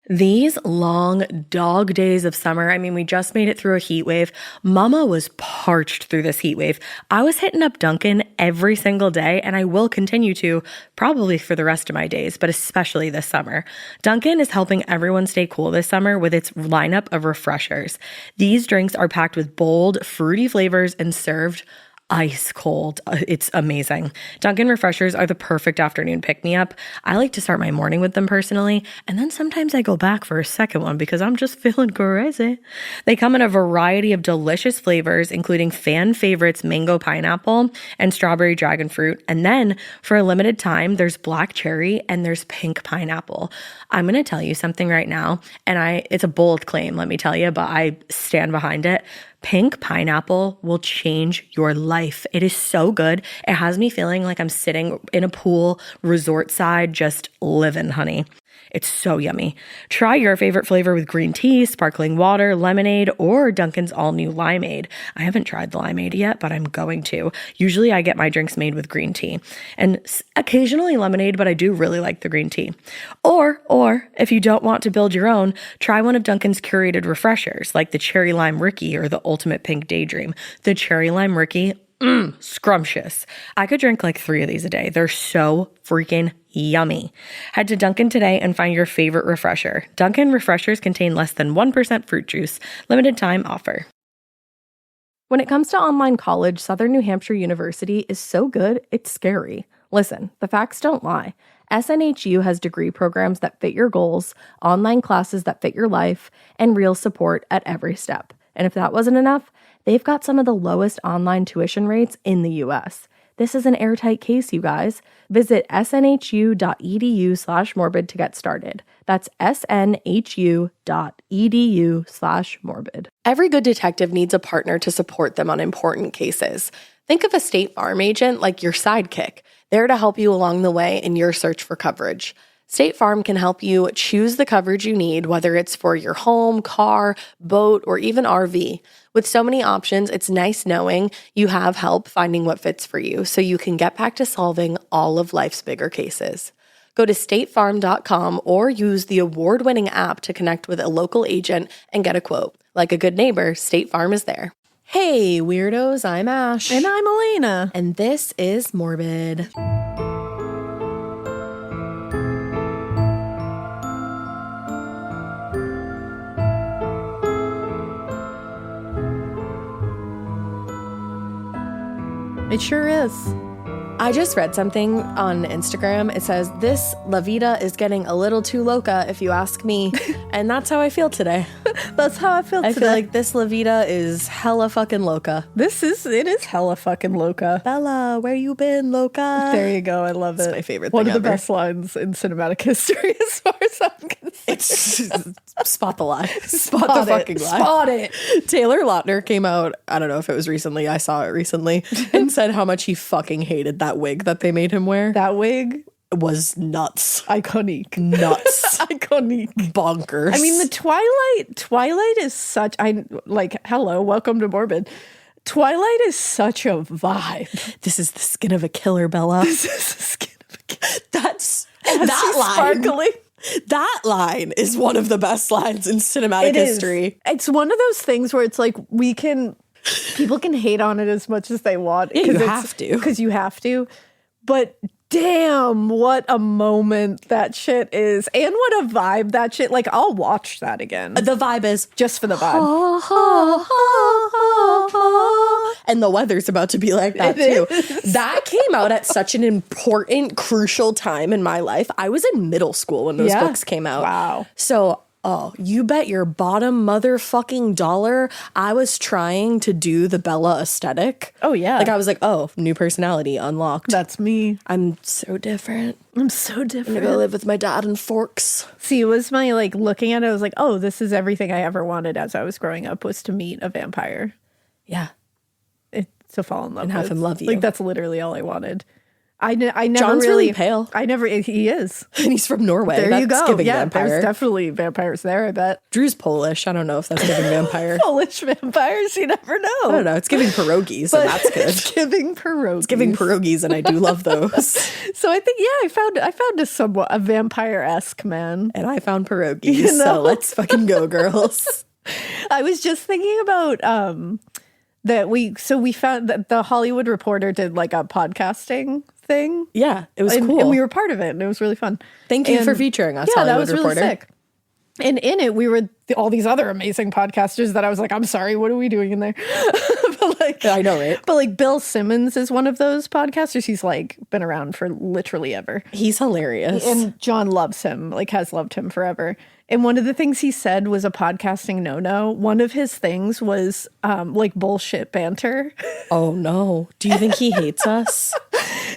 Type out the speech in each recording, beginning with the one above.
These long dog days of summer, I mean, we just made it through a heat wave. Mama was parched through this heat wave. I was hitting up Dunkin' every single day, and I will continue to probably for the rest of my days, but especially this summer. Dunkin' is helping everyone stay cool this summer with its lineup of refreshers. These drinks are packed with bold, fruity flavors and served ice cold. It's amazing. Dunkin' refreshers are the perfect afternoon pick-me-up. I like to start my morning with them personally, and then sometimes I go back for a second one because I'm just feeling crazy. They come in a variety of delicious flavors, including fan favorites mango pineapple and strawberry dragon fruit. And then for a limited time, there's black cherry and there's pink pineapple. I'm going to tell you something right now, and it's a bold claim, let me tell you, but I stand behind it. Pink pineapple will change your life. It is so good. It has me feeling like I'm sitting in a pool, resort side, just living, honey. It's so yummy. Try your favorite flavor with green tea, sparkling water, lemonade, or Dunkin's all-new limeade. I haven't tried the limeade yet, but I'm going to. Usually I get my drinks made with green tea and occasionally lemonade, but I do really like the green tea. Or if you don't want to build your own, try one of Dunkin's curated refreshers like the Cherry Lime Ricky or the Ultimate Pink Daydream. The Cherry Lime Ricky, scrumptious. I could drink like 3 of these a day. They're so freaking yummy. Head to Dunkin' today and find your favorite refresher. Dunkin' refreshers contain less than 1% fruit juice. Limited time offer. When it comes to online college, Southern New Hampshire University is so good, it's scary. Listen, the facts don't lie. SNHU has degree programs that fit your goals, online classes that fit your life, and real support at every step. And if that wasn't enough, they've got some of the lowest online tuition rates in the U.S. This is an airtight case, you guys. Visit snhu.edu/morbid to get started. That's snhu.edu/morbid. Every good detective needs a partner to support them on important cases. Think of a State Farm agent like your sidekick, there to help you along the way in your search for coverage. State Farm can help you choose the coverage you need, whether it's for your home, car, boat, or even RV. With so many options, it's nice knowing you have help finding what fits for you so you can get back to solving all of life's bigger cases. Go to statefarm.com or use the award-winning app to connect with a local agent and get a quote. Like a good neighbor, State Farm is there. Hey, weirdos, I'm Ash. And I'm Elena. And this is Morbid. It sure is. I just read something on Instagram. It says, this La Vida is getting a little too loca, if you ask me. And that's how I feel today. That's how I feel today. I feel like this La Vida is hella fucking loca. It is hella fucking loca. Bella, where you been, loca? There you go. I love it. It's my favorite thing One of the ever. best lines in cinematic history as far as I'm concerned. It's spot the lie. Spot the it. fucking lie. Spot it. Taylor Lautner came out, I don't know if it was recently, I saw it recently, and said how much he fucking hated that wig that they made him wear. That wig was nuts. iconic. Nuts. Iconic. Bonkers. I mean, the Twilight is such, hello, welcome to Morbid. Twilight is such a vibe. This is the skin of a killer, Bella. This is the skin of a killer. That's That line. sparkly. That line is one of the best lines in cinematic history. It's one of those things where it's like people can hate on it as much as they want. Yeah, you have to. Because you have to. But damn, what a moment that shit is. And what a vibe that shit. Like, I'll watch that again. The vibe is Just for the vibe. and the weather's about to be like that too. That came out at such an important, crucial time in my life. I was in middle school when those books came out. Wow. So, you bet your bottom motherfucking dollar I was trying to do the Bella aesthetic. Oh, yeah. Like, I was like, oh, new personality unlocked. That's me. I'm so different. I'm so I'm different. gonna go live with my dad in Forks. See, it was my, looking at it, I was like, oh, this is everything I ever wanted as I was growing up, was to meet a vampire. Yeah. To fall in love And with. have him love you. Like, that's literally all I wanted. I never John's really pale. He is. And he's from Norway. There you That's go. giving Yeah, vampire. there's definitely vampires there, I bet. Drew's Polish. I don't know if that's giving vampire. Polish vampires, you never know. I don't know. It's giving pierogies, and that's good. It's giving pierogies. It's giving pierogies, and I do love those. So I think, I found a vampire-esque man. And I found pierogies, so let's fucking go, girls. I was just thinking about that we found that the Hollywood Reporter did like a podcasting thing. Yeah, it was cool. And we were part of it, and it was really fun. Thank you for featuring us, Yeah, Hollywood that was Reporter. really sick. And in it, we were all these other amazing podcasters that I was like, I'm sorry, what are we doing in there? But like, I know, right? But like Bill Simmons is one of those podcasters. He's like been around for literally ever. He's hilarious. And John loves him, like has loved him forever. And one of the things he said was a podcasting no-no. One of his things was like bullshit banter. Oh no. Do you think he hates us?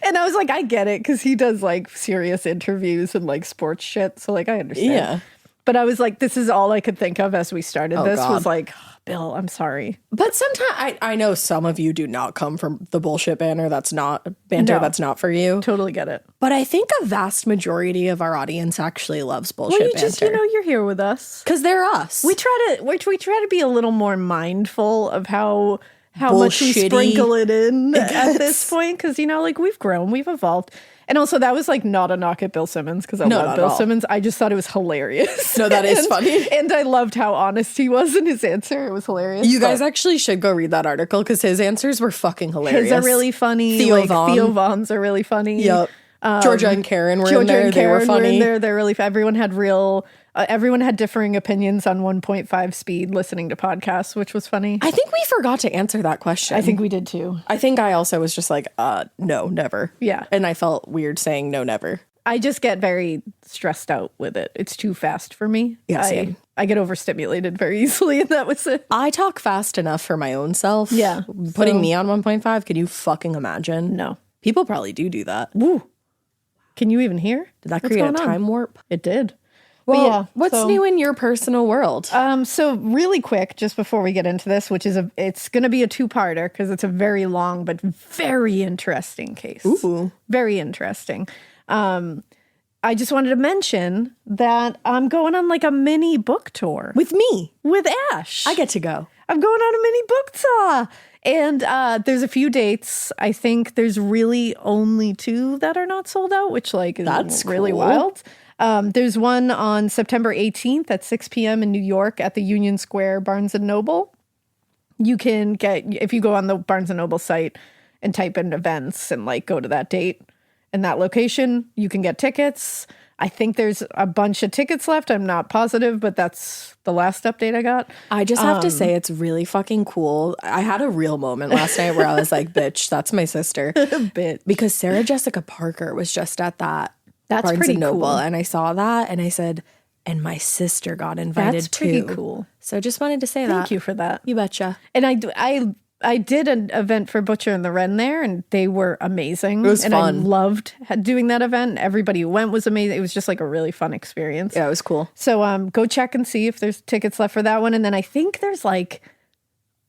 And I was like, I get it, because he does like serious interviews and like sports shit. So like I understand. Yeah. But I was like, this is all I could think of as we started this God. was like, Bill, I'm sorry. But sometimes I know some of you do not come from the bullshit banter that's not that's not for you. Totally get it. But I think a vast majority of our audience actually loves bullshit Well, you banter. just, you're here with us. Because they're us. We try to be a little more mindful of how much we Bullshitty sprinkle it in at this point, because like we've grown, we've evolved. And also, that was like not a knock at Bill Simmons, because I love Bill Simmons. I just thought it was hilarious. No, that is funny. And I loved how honest he was in his answer. It was hilarious. You guys actually should go read that article, because his answers were fucking hilarious. His are really funny. Theo Vaughn's are really funny. Yep. Georgia and Karen were in there. They were funny. They're really everyone had everyone had differing opinions on 1.5 speed listening to podcasts, which was funny. I think we forgot to answer that question. I think we did too. I think I also was just like, no, never. Yeah. And I felt weird saying no, never. I just get very stressed out with it. It's too fast for me. Yeah, same. I get overstimulated very easily, and that was it. I talk fast enough for my own self. Yeah. Putting me on 1.5, could you fucking imagine? No. People probably do that. Woo. Can you even hear? Did that create a time warp? It did. Well, yeah, what's new in your personal world? So really quick, just before we get into this, which is it's going to be a two-parter, because it's a very long but very interesting case. Ooh. Very interesting. I just wanted to mention that I'm going on like a mini book tour With me. with Ash. I get to go. I'm going on a mini book tour. And there's a few dates. I think there's really only 2 that are not sold out, which like is That's really cool. wild. There's one on September 18th at 6 p.m. in New York at the Union Square Barnes & Noble. You can if you go on the Barnes & Noble site and type in events and like go to that date and that location, you can get tickets. I think there's a bunch of tickets left. I'm not positive, but that's the last update I got. I just have to say it's really fucking cool. I had a real moment last night where I was like, bitch, that's my sister. Bit. Because Sarah Jessica Parker was just at that That's Barnes pretty & Noble. cool. And I saw that and I said, and my sister got invited That's pretty too. cool. So I just wanted to say that. Thank you for that. You betcha. And I did an event for Butcher and the Wren there, and they were amazing. It was and fun. I loved doing that event. Everybody who went was amazing. It was just like a really fun experience. Yeah, it was cool. So go check and see if there's tickets left for that one. And then I think there's like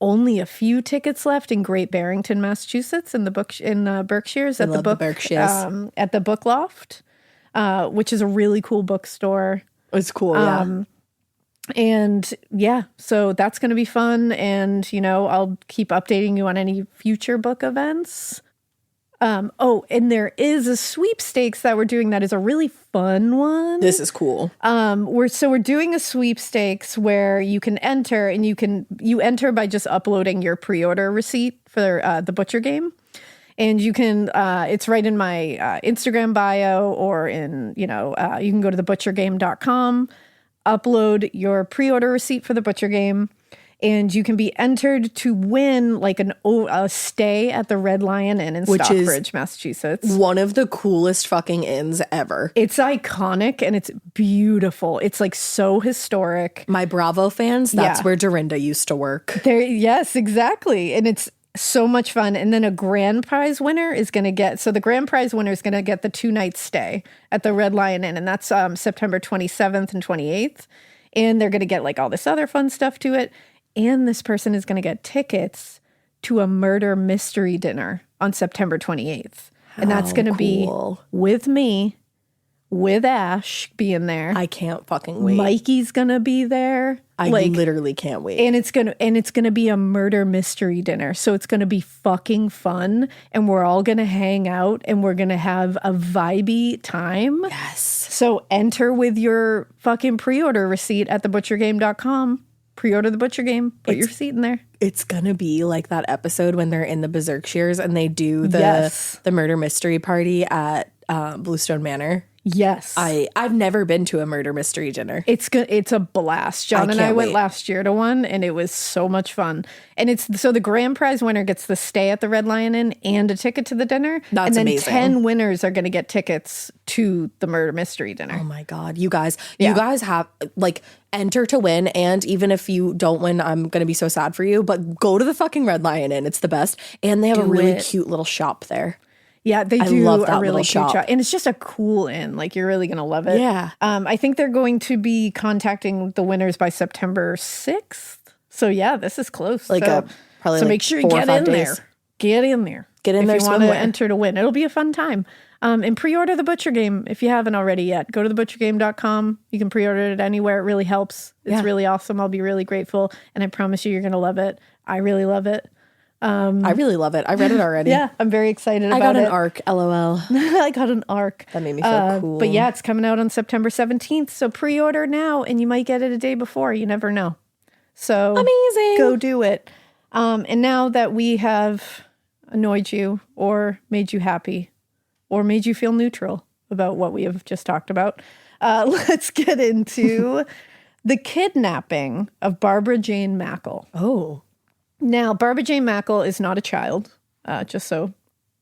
only a few tickets left in Great Barrington, Massachusetts, in the Berkshires at the Berkshires. at the Book Loft, which is a really cool bookstore. It's cool, yeah. And yeah, so that's going to be fun. And, I'll keep updating you on any future book events. And there is a sweepstakes that we're doing that is a really fun one. This is cool. We're doing a sweepstakes where you can enter, and you enter by just uploading your pre-order receipt for the Butcher game. And you can, it's right in my Instagram bio, or in, you can go to thebutchergame.com. Upload your pre-order receipt for the Butcher game, and you can be entered to win like a stay at the Red Lion Inn in Stockbridge, Massachusetts. One of the coolest fucking inns ever. It's iconic and it's beautiful. It's like so historic. My Bravo fans, that's where Dorinda used to work. Yes, exactly. And it's so much fun. And then a grand prize winner is going to get, so the grand prize winner is going to get the 2-night stay at the Red Lion Inn. And that's September 27th and 28th. And they're going to get like all this other fun stuff to it. And this person is going to get tickets to a murder mystery dinner on September 28th. And that's going to be cool. with me, with Ash being there. I can't fucking wait. Mikey's going to be there. I literally can't wait. And it's gonna be a murder mystery dinner. So it's gonna be fucking fun. And we're all gonna hang out and we're gonna have a vibey time. Yes. So enter with your fucking pre-order receipt at thebutchergame.com. Pre-order the Butcher Game. Put your receipt in there. It's gonna be like that episode when they're in the Berkshires and they do the murder mystery party at Bluestone Manor. Yes. I've never been to a murder mystery dinner. It's a blast. John and I went last year to one and it was so much fun. And so the grand prize winner gets to stay at the Red Lion Inn and a ticket to the dinner. That's amazing. amazing. 10 winners are going to get tickets to the murder mystery dinner. Oh my God. You guys have enter to win. And even if you don't win, I'm going to be so sad for you, but go to the fucking Red Lion Inn. It's the best. And they have a really cute little shop there. Yeah, they do love that a really little cute shop. And it's just a cool inn. Like, you're really going to love it. Yeah. I think they're going to be contacting the winners by September 6th. So, yeah, this is close. So make sure you get in there. Get in there. Get in there if you want to enter to win. It'll be a fun time. And pre-order the Butcher Game if you haven't already yet. Go to thebutchergame.com. You can pre-order it anywhere. It really helps. It's really awesome. I'll be really grateful. And I promise you're going to love it. I really love it. I really love it. I read it already. Yeah, I'm very excited about it. I got an arc, LOL. I got an arc. That made me feel cool. But yeah, it's coming out on September 17th. So pre-order now and you might get it a day before. You never know. So amazing. Go do it. And now that we have annoyed you or made you happy or made you feel neutral about what we have just talked about, let's get into the kidnapping of Barbara Jane Mackle. Oh. Now, Barbara Jane Mackle is not a child, just so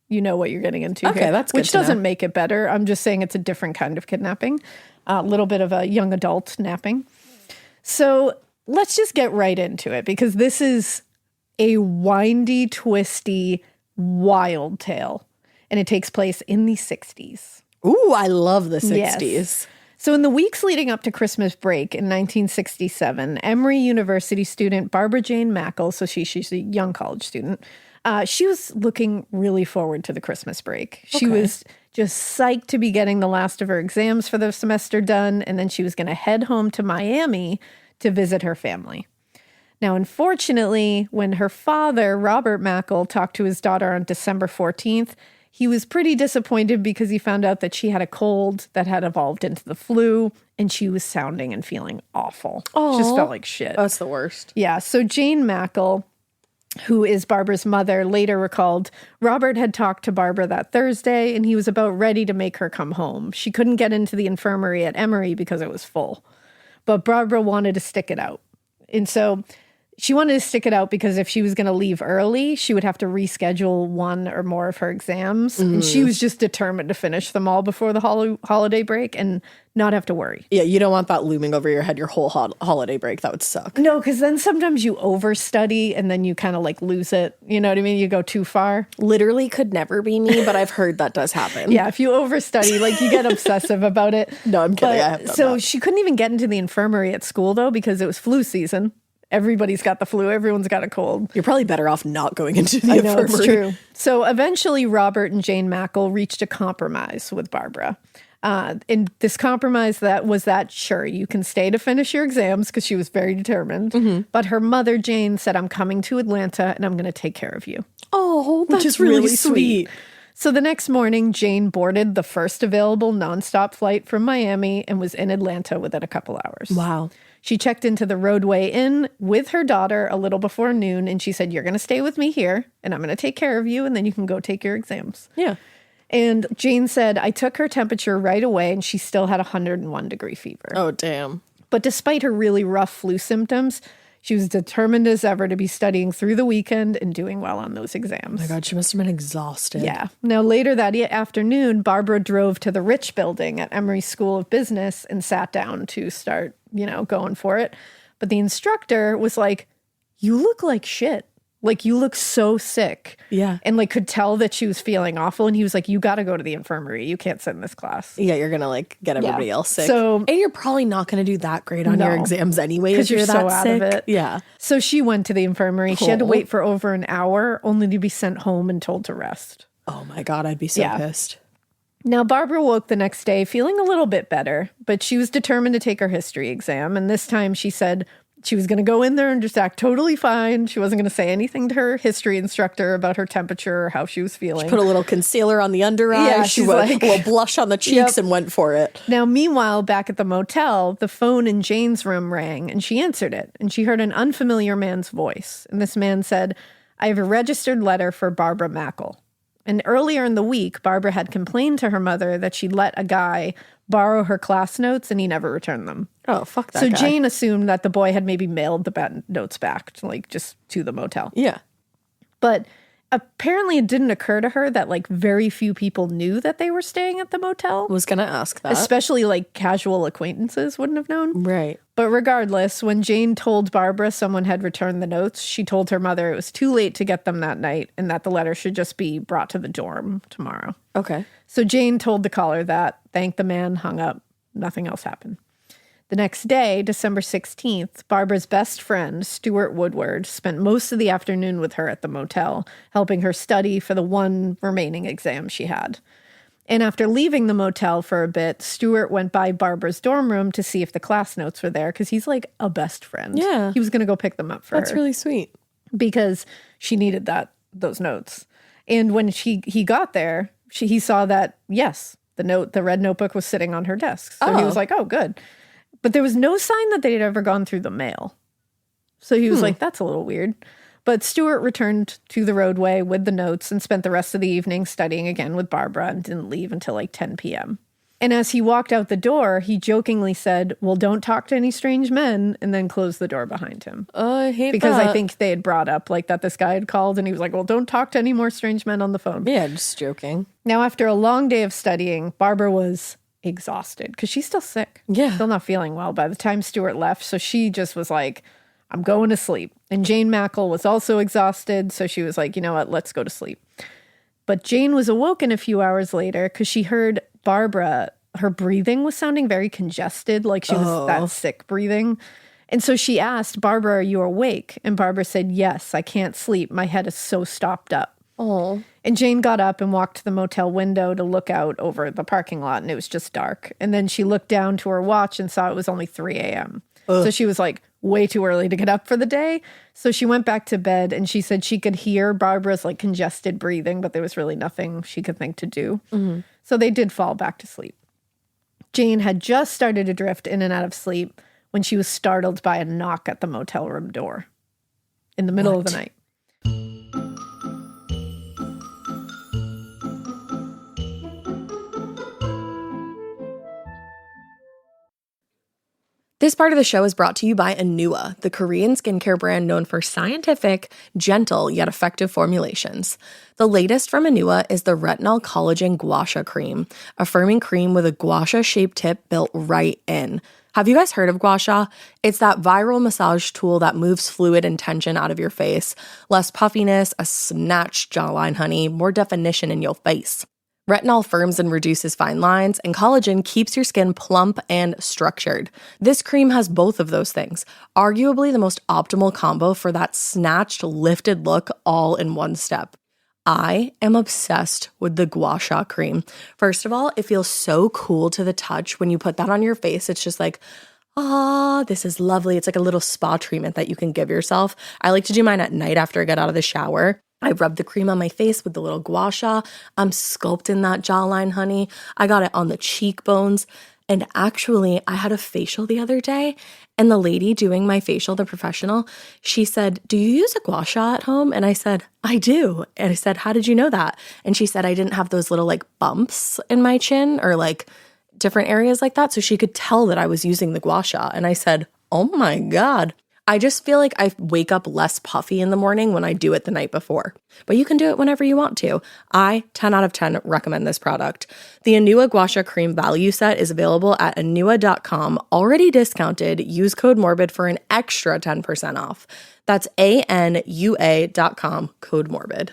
you know what you're getting into here. Okay, that's good. Which doesn't make it better. I'm just saying it's a different kind of kidnapping, a little bit of a young adult napping. So let's just get right into it because this is a windy, twisty, wild tale. And it takes place in the 60s. Ooh, I love the 60s. Yes. So in the weeks leading up to Christmas break in 1967, Emory University student Barbara Jane Mackle, so she's a young college student, she was looking really forward to the Christmas break. She was just psyched to be getting the last of her exams for the semester done, and then she was going to head home to Miami to visit her family. Now, unfortunately, when her father, Robert Mackle, talked to his daughter on December 14th, he was pretty disappointed because he found out that she had a cold that had evolved into the flu and she was sounding and feeling awful. Aww. Just felt like shit. That's the worst. Yeah. So Jane Mackle, who is Barbara's mother, later recalled Robert had talked to Barbara that Thursday and he was about ready to make her come home. She couldn't get into the infirmary at Emory because it was full, but Barbara wanted to stick it out. And so she wanted to stick it out because if she was going to leave early, she would have to reschedule one or more of her exams. And she was just determined to finish them all before the holiday break and not have to worry. Yeah, you don't want that looming over your head your whole holiday break. That would suck. No, because then sometimes you overstudy and then you kind of like lose it. You know what I mean? You go too far. Literally could never be me, but I've heard that does happen. Yeah, if you overstudy, like you get obsessive about it. No, I'm kidding. I have done so that. She couldn't even get into the infirmary at school though because it was flu season. Everybody's got the flu. Everyone's got a cold. You're probably better off not going into the infirmary. I know, it's true. So eventually Robert and Jane Mackle reached a compromise with Barbara. And this compromise sure, you can stay to finish your exams because she was very determined. Mm-hmm. But her mother, Jane, said, I'm coming to Atlanta and I'm going to take care of you. Oh, that's which is really sweet. So the next morning, Jane boarded the first available nonstop flight from Miami and was in Atlanta within a couple hours. Wow. She checked into the Roadway Inn with her daughter a little before noon, and she said, you're going to stay with me here, and I'm going to take care of you, and then you can go take your exams. Yeah. And Jane said, I took her temperature right away, and she still had 101-degree fever. Oh, damn. But despite her really rough flu symptoms, she was determined as ever to be studying through the weekend and doing well on those exams. Oh my God, she must have been exhausted. Yeah. Now, later that afternoon, Barbara drove to the Rich Building at Emory School of Business and sat down to start, going for it. But the instructor was like, you look like shit. Like, you look so sick. Yeah. And could tell that she was feeling awful. And he was like, you got to go to the infirmary. You can't sit in this class. Yeah, you're going to get everybody else sick. So, and you're probably not going to do that great on your exams anyway because you're that so out sick. of it. Yeah. So she went to the infirmary. She had to wait for over an hour only to be sent home and told to rest. Oh my God, I'd be so pissed. Now, Barbara woke the next day feeling a little bit better, but she was determined to take her history exam. And this time she said she was going to go in there and just act totally fine. She wasn't going to say anything to her history instructor about her temperature or how she was feeling. She put a little concealer on the under eye. Yeah, she she's went like, a little blush on the cheeks and went for it. Now, meanwhile, back at the motel, the phone in Jane's room rang and she answered it. And she heard an unfamiliar man's voice. And this man said, "I have a registered letter for Barbara Mackle." And earlier in the week, Barbara had complained to her mother that she'd let a guy borrow her class notes and he never returned them. Oh, fuck that So guy. Jane assumed that the boy had maybe mailed the notes back, just to the motel. Yeah. But apparently it didn't occur to her that, very few people knew that they were staying at the motel. Was going to ask that. Especially, casual acquaintances wouldn't have known. Right. But regardless, when Jane told Barbara someone had returned the notes, she told her mother it was too late to get them that night and that the letter should just be brought to the dorm tomorrow. Okay. So Jane told the caller that, thanked the man, hung up. Nothing else happened. The next day, December 16th, Barbara's best friend, Stuart Woodward, spent most of the afternoon with her at the motel, helping her study for the one remaining exam she had. And after leaving the motel for a bit, Stuart went by Barbara's dorm room to see if the class notes were there, because he's like a best friend. Yeah. He was going to go pick them up for her. That's really sweet. Because she needed those notes. And when he got there, he saw that, yes, the red notebook was sitting on her desk. So he was like, oh, good. But there was no sign that they had ever gone through the mail. So he was like, that's a little weird. But Stuart returned to the roadway with the notes and spent the rest of the evening studying again with Barbara and didn't leave until 10 p.m. And as he walked out the door, he jokingly said, "Well, don't talk to any strange men," and then closed the door behind him. I hate because that. I think they had brought up that this guy had called and he was like, "Well, don't talk to any more strange men on the phone." Yeah, just joking. Now, after a long day of studying, Barbara was exhausted because she's still sick. Yeah. Still not feeling well by the time Stuart left. So she just was like, I'm going to sleep. And Jane Mackle was also exhausted. So she was like, you know what, let's go to sleep. But Jane was awoken a few hours later because she heard Barbara, her breathing was sounding very congested, like she was that sick breathing. And so she asked, "Barbara, are you awake?" And Barbara said, "Yes, I can't sleep. My head is so stopped up." Oh. And Jane got up and walked to the motel window to look out over the parking lot, and it was just dark. And then she looked down to her watch and saw it was only 3 a.m. So she was like, way too early to get up for the day. So she went back to bed, and she said she could hear Barbara's congested breathing, but there was really nothing she could think to do. Mm-hmm. So they did fall back to sleep. Jane had just started to drift in and out of sleep when she was startled by a knock at the motel room door in the middle of the night. This part of the show is brought to you by Anua, the Korean skincare brand known for scientific, gentle, yet effective formulations. The latest from Anua is the Retinol Collagen Gua Sha Cream, a firming cream with a gua sha-shaped tip built right in. Have you guys heard of gua sha? It's that viral massage tool that moves fluid and tension out of your face. Less puffiness, a snatched jawline, honey, more definition in your face. Retinol firms and reduces fine lines, and collagen keeps your skin plump and structured. This cream has both of those things, arguably the most optimal combo for that snatched, lifted look all in one step. I am obsessed with the Gua Sha cream. First of all, it feels so cool to the touch. When you put that on your face, it's just like, this is lovely. It's like a little spa treatment that you can give yourself. I like to do mine at night after I get out of the shower. I rub the cream on my face with the little gua sha. I'm sculpting that jawline, honey. I got it on the cheekbones. And actually, I had a facial the other day, and the lady doing my facial, the professional, she said, "Do you use a gua sha at home?" And I said, "I do." And I said, "How did you know that?" And she said, "I didn't have those little bumps in my chin or different areas like that." So she could tell that I was using the gua sha. And I said, "Oh my God." I just feel like I wake up less puffy in the morning when I do it the night before. But you can do it whenever you want to. I, 10 out of 10, recommend this product. The Anua Gua Sha Cream value set is available at anua.com, already discounted. Use code MORBID for an extra 10% off. That's ANUA.com, code MORBID.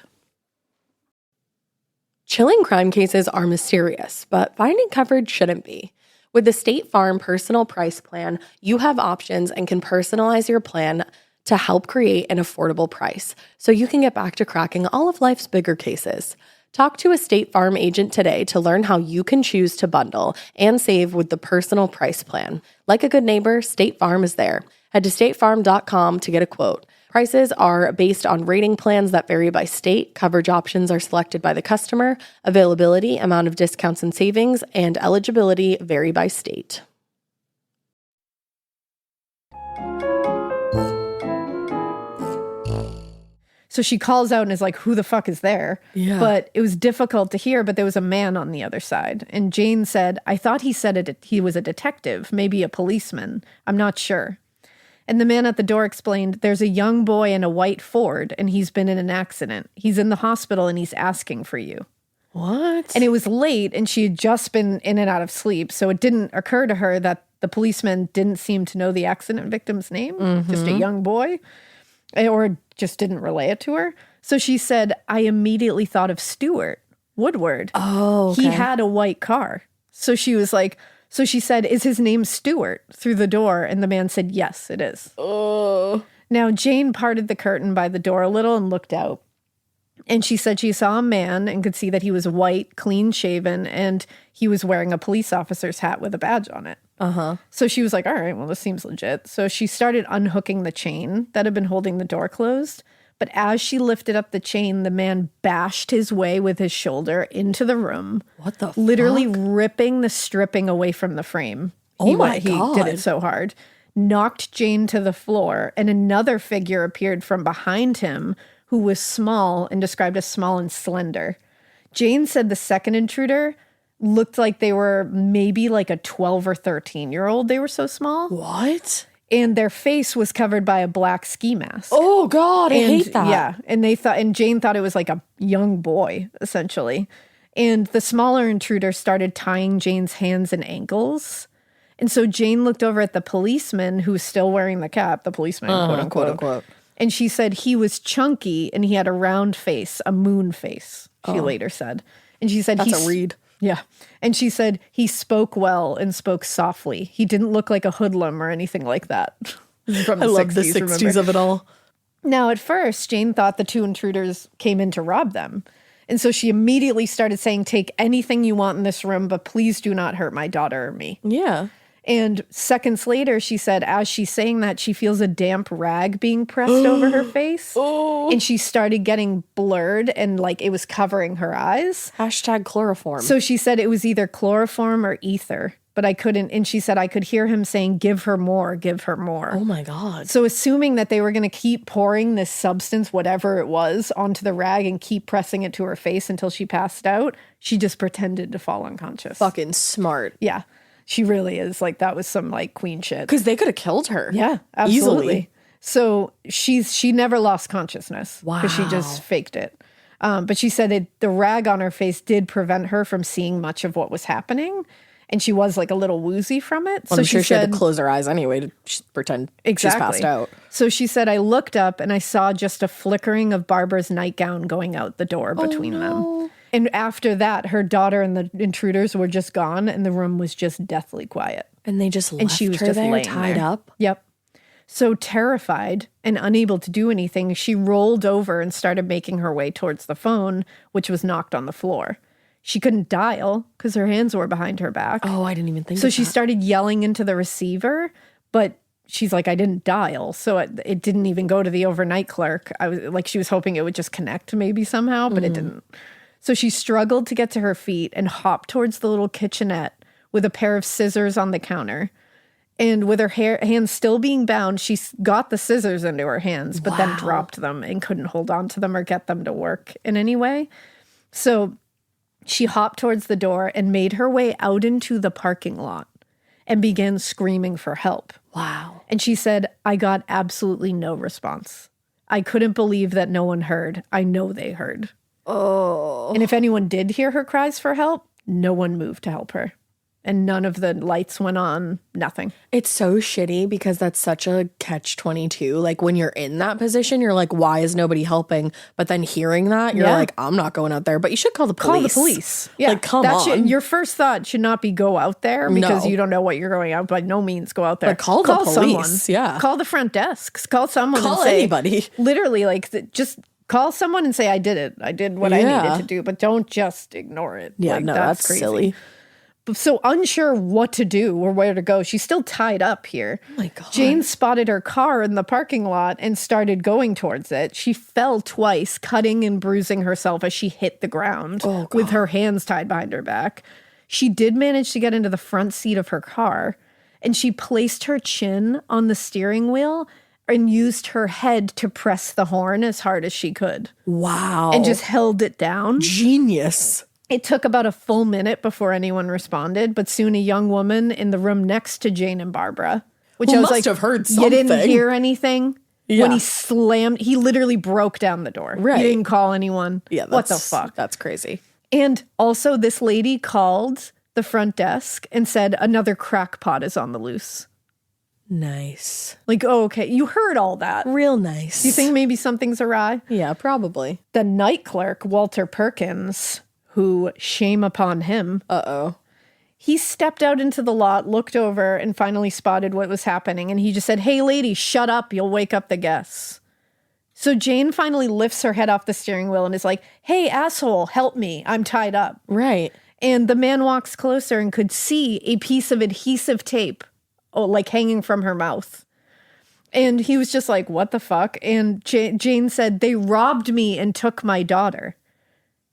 Chilling crime cases are mysterious, but finding coverage shouldn't be. With the State Farm Personal Price Plan, you have options and can personalize your plan to help create an affordable price so you can get back to cracking all of life's bigger cases. Talk to a State Farm agent today to learn how you can choose to bundle and save with the personal price plan. Like a good neighbor, State Farm is there. Head to statefarm.com to get a quote. Prices are based on rating plans that vary by state. Coverage options are selected by the customer. Availability, amount of discounts and savings, and eligibility vary by state. So she calls out and is like, who the fuck is there? Yeah. But it was difficult to hear, but there was a man on the other side. And Jane said, I thought he said he was a detective, maybe a policeman. I'm not sure. And the man at the door explained, there's a young boy in a white Ford, and he's been in an accident. He's in the hospital, and he's asking for you. What? And it was late, and she had just been in and out of sleep, so it didn't occur to her that the policeman didn't seem to know the accident victim's name, just a young boy, or just didn't relay it to her. So she said, I immediately thought of Stuart Woodward. Oh, okay. He had a white car. So she was like, so she said, is his name Stuart? Through the door. And the man said, yes, it is. Oh. Now, Jane parted the curtain by the door a little and looked out. And she said she saw a man and could see that he was white, clean shaven, and he was wearing a police officer's hat with a badge on it. Uh-huh. So she was like, all right, well, this seems legit. So she started unhooking the chain that had been holding the door closed. But as she lifted up the chain, the man bashed his way with his shoulder into the room. What the literally fuck? ripping the stripping away from the frame. Oh my He God. did it so hard. Knocked Jane to the floor, and another figure appeared from behind him who was small and described as small and slender. Jane said the second intruder looked like they were maybe like a 12 or 13-year-old. They were so small. What? And their face was covered by a black ski mask. Oh, God, I hate that. Yeah. And Jane thought it was like a young boy, essentially. And the smaller intruder started tying Jane's hands and ankles. And so Jane looked over at the policeman who was still wearing the cap, the policeman, quote unquote. Quote, unquote. And she said he was chunky and he had a round face, a moon face, she later said. And she said That's a read. Yeah. And she said he spoke well and spoke softly. He didn't look like a hoodlum or anything like that. From the I love 60s, the 60s remember? of it all. Now, at first, Jane thought the two intruders came in to rob them. And so she immediately started saying, take anything you want in this room, but please do not hurt my daughter or me. Yeah. And seconds later, she said, as she's saying that, she feels a damp rag being pressed over her face. Oh. And she started getting blurred and like it was covering her eyes. Hashtag chloroform. So she said it was either chloroform or ether, but I couldn't. And she said, I could hear him saying, give her more, give her more. Oh my God. So assuming that they were going to keep pouring this substance, whatever it was, onto the rag and keep pressing it to her face until she passed out, she just pretended to fall unconscious. Fucking smart. Yeah. She really is. Like, that was some, like, queen shit. Because they could have killed her. Yeah, absolutely. Easily. So she never lost consciousness. Wow. Because she just faked it. But she said the rag on her face did prevent her from seeing much of what was happening. And she was, like, a little woozy from it. Well, so I'm sure she said, had to close her eyes anyway to pretend she's passed out. So she said, I looked up and I saw just a flickering of Barbara's nightgown going out the door between them. And after that, her daughter and the intruders were just gone and the room was just deathly quiet. And they just left And she was her just there laying tied there. up? Yep. So terrified and unable to do anything, she rolled over and started making her way towards the phone, which was knocked on the floor. She couldn't dial because her hands were behind her back. Oh, I didn't even think So of she that. started yelling into the receiver, but she's like, I didn't dial. So it didn't even go to the overnight clerk. I was like, she was hoping it would just connect maybe somehow, but it didn't. So she struggled to get to her feet and hopped towards the little kitchenette with a pair of scissors on the counter. And with her hands still being bound, she got the scissors into her hands, but then dropped them and couldn't hold on to them or get them to work in any way. So she hopped towards the door and made her way out into the parking lot and began screaming for help. Wow. And she said, I got absolutely no response. I couldn't believe that no one heard. I know they heard. Oh. And if anyone did hear her cries for help, no one moved to help her. And none of the lights went on, nothing. It's so shitty because that's such a catch-22. Like, when you're in that position, you're like, why is nobody helping? But then hearing that, you're like, I'm not going out there. But you should call the police. Call the police. Yeah. Like, come on. Your first thought should not be go out there because No. you don't know what you're going out. By no means go out there. But call the police, someone. yeah. Call the front desks. Call someone. Call and say, anybody. Literally, like, just call someone and say, I did it. I did what I needed to do, but don't just ignore it. Yeah, no, that's crazy. silly. So unsure what to do or where to go, she's still tied up here. Oh my God. Jane spotted her car in the parking lot and started going towards it. She fell twice, cutting and bruising herself as she hit the ground with her hands tied behind her back. She did manage to get into the front seat of her car, and she placed her chin on the steering wheel and used her head to press the horn as hard as she could. Wow. And just held it down. Genius. It took about a full minute before anyone responded, but soon a young woman in the room next to Jane and Barbara, which I was must have heard you didn't something." hear anything? Yeah. When he literally broke down the door. Right. He didn't call anyone. Yeah, what the fuck? That's crazy. And also this lady called the front desk and said another crackpot is on the loose. Nice. Like, oh, okay, you heard all that. Real nice. Do you think maybe something's awry? Yeah, probably. The night clerk, Walter Perkins, who, shame upon him, he stepped out into the lot, looked over, and finally spotted what was happening. And he just said, hey, lady, shut up. You'll wake up the guests. So Jane finally lifts her head off the steering wheel and is like, hey, asshole, help me. I'm tied up. Right. And the man walks closer and could see a piece of adhesive tape, like hanging from her mouth. And he was just like, what the fuck? And Jane said, they robbed me and took my daughter.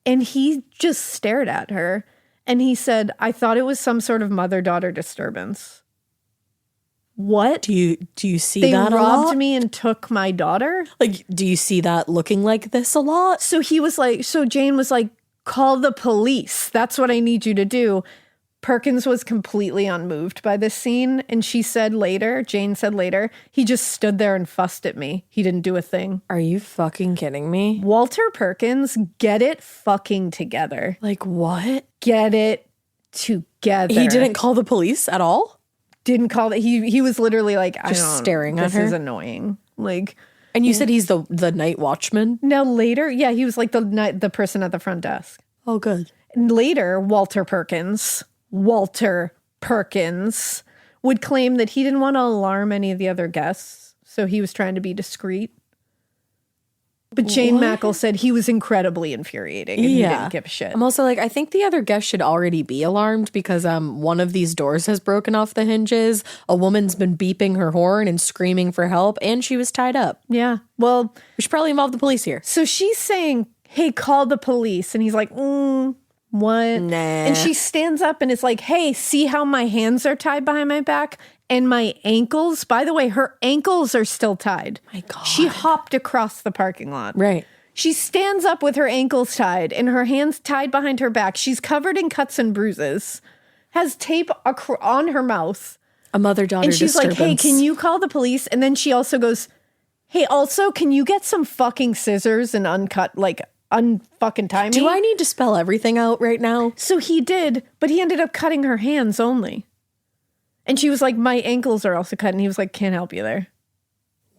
And he just stared at her. And he said, I thought it was some sort of mother-daughter disturbance. What? Do you see They that a lot? robbed me and took my daughter? Like, do you see that looking like this a lot? So Jane was like, call the police. That's what I need you to do. Perkins was completely unmoved by this scene. And Jane said later, he just stood there and fussed at me. He didn't do a thing. Are you fucking kidding me? Walter Perkins, get it fucking together. Like, what? Get it together. He didn't call the police at all? Didn't call it. He was literally like, Just staring at her? This is annoying. Like, And you said he's the night watchman? now later, yeah, he was like the person at the front desk. Oh, good. And later, Walter Perkins would claim that he didn't want to alarm any of the other guests, so he was trying to be discreet. But Jane Mackle said he was incredibly infuriating and he didn't give a shit. I'm also like, I think the other guests should already be alarmed because one of these doors has broken off the hinges. A woman's been beeping her horn and screaming for help, and she was tied up. Yeah. Well, We should probably involve the police here. so she's saying, hey, call the police. And he's like, what? Nah. And she stands up and is like, hey, see how my hands are tied behind my back? And my ankles, by the way, her ankles are still tied. My God. She hopped across the parking lot. Right. She stands up with her ankles tied and her hands tied behind her back. She's covered in cuts and bruises, has tape on her mouth. A mother-daughter And she's disturbance. like, hey, can you call the police? And then she also goes, hey, also, can you get some fucking scissors and unfucking tie me? Do I need to spell everything out right now? So he did, but he ended up cutting her hands only. And she was like, my ankles are also cut. And he was like, can't help you there.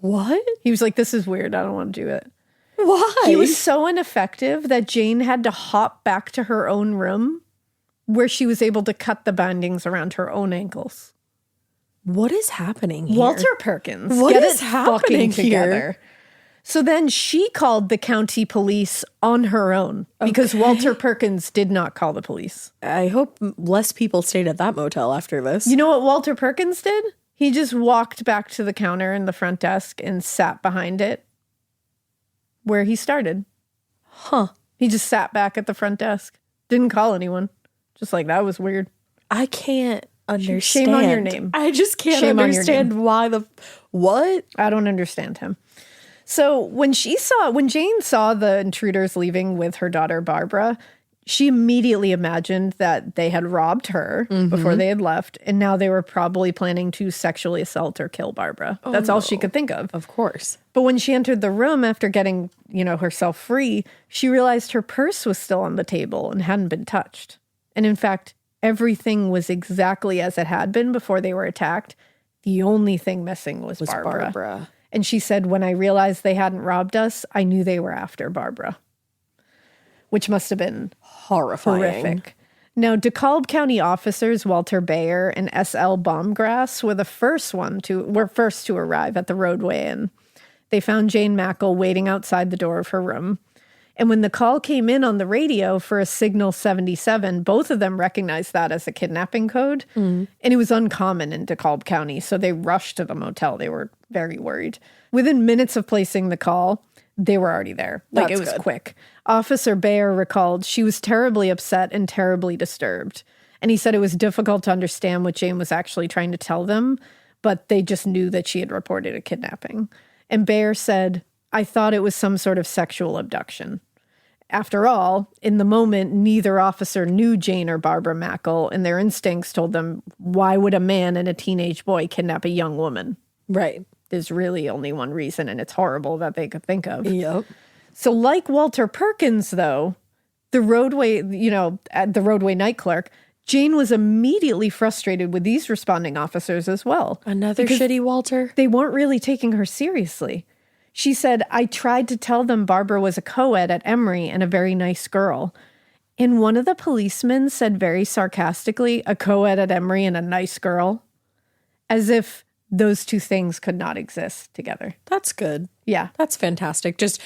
What? He was like, this is weird. I don't want to do it. Why? He was so ineffective that Jane had to hop back to her own room where she was able to cut the bindings around her own ankles. What is happening here? Walter Perkins. What get is it happening fucking here? together. So then she called the county police on her own because Walter Perkins did not call the police. I hope less people stayed at that motel after this. You know what Walter Perkins did? He just walked back to the counter in the front desk and sat behind it where he started. Huh. He just sat back at the front desk. Didn't call anyone. Just like, that was weird. I can't understand. Shame on your name. I just can't Shame on your understand why what? I don't understand him. So when Jane saw the intruders leaving with her daughter Barbara, she immediately imagined that they had robbed her before they had left, and now they were probably planning to sexually assault or kill Barbara. That's all she could think of. Of course. But when she entered the room after getting, herself free, she realized her purse was still on the table and hadn't been touched. And in fact, everything was exactly as it had been before they were attacked. The only thing missing was Barbara. And she said, when I realized they hadn't robbed us, I knew they were after Barbara. Which must have been Horrifying. horrific. Now, DeKalb County officers Walter Bayer and S.L. Baumgrass were first to arrive at the roadway inn. they found Jane Mackle waiting outside the door of her room. And when the call came in on the radio for a signal 77, both of them recognized that as a kidnapping code. And it was uncommon in DeKalb County, so they rushed to the motel. They were very worried. Within minutes of placing the call, they were already there. Like, it was quick. Officer Bayer recalled she was terribly upset and terribly disturbed. And he said it was difficult to understand what Jane was actually trying to tell them, but they just knew that she had reported a kidnapping. And Bayer said, I thought it was some sort of sexual abduction. After all, in the moment, neither officer knew Jane or Barbara Mackle, and their instincts told them, why would a man and a teenage boy kidnap a young woman? Right. There's really only one reason, and it's horrible that they could think of. Yep. So like Walter Perkins, though, the roadway night clerk, Jane was immediately frustrated with these responding officers as well. Another shitty Walter. They weren't really taking her seriously. She said, I tried to tell them Barbara was a co-ed at Emory and a very nice girl. And one of the policemen said very sarcastically, a co-ed at Emory and a nice girl, as if those two things could not exist together. That's good. Yeah. That's fantastic. Just,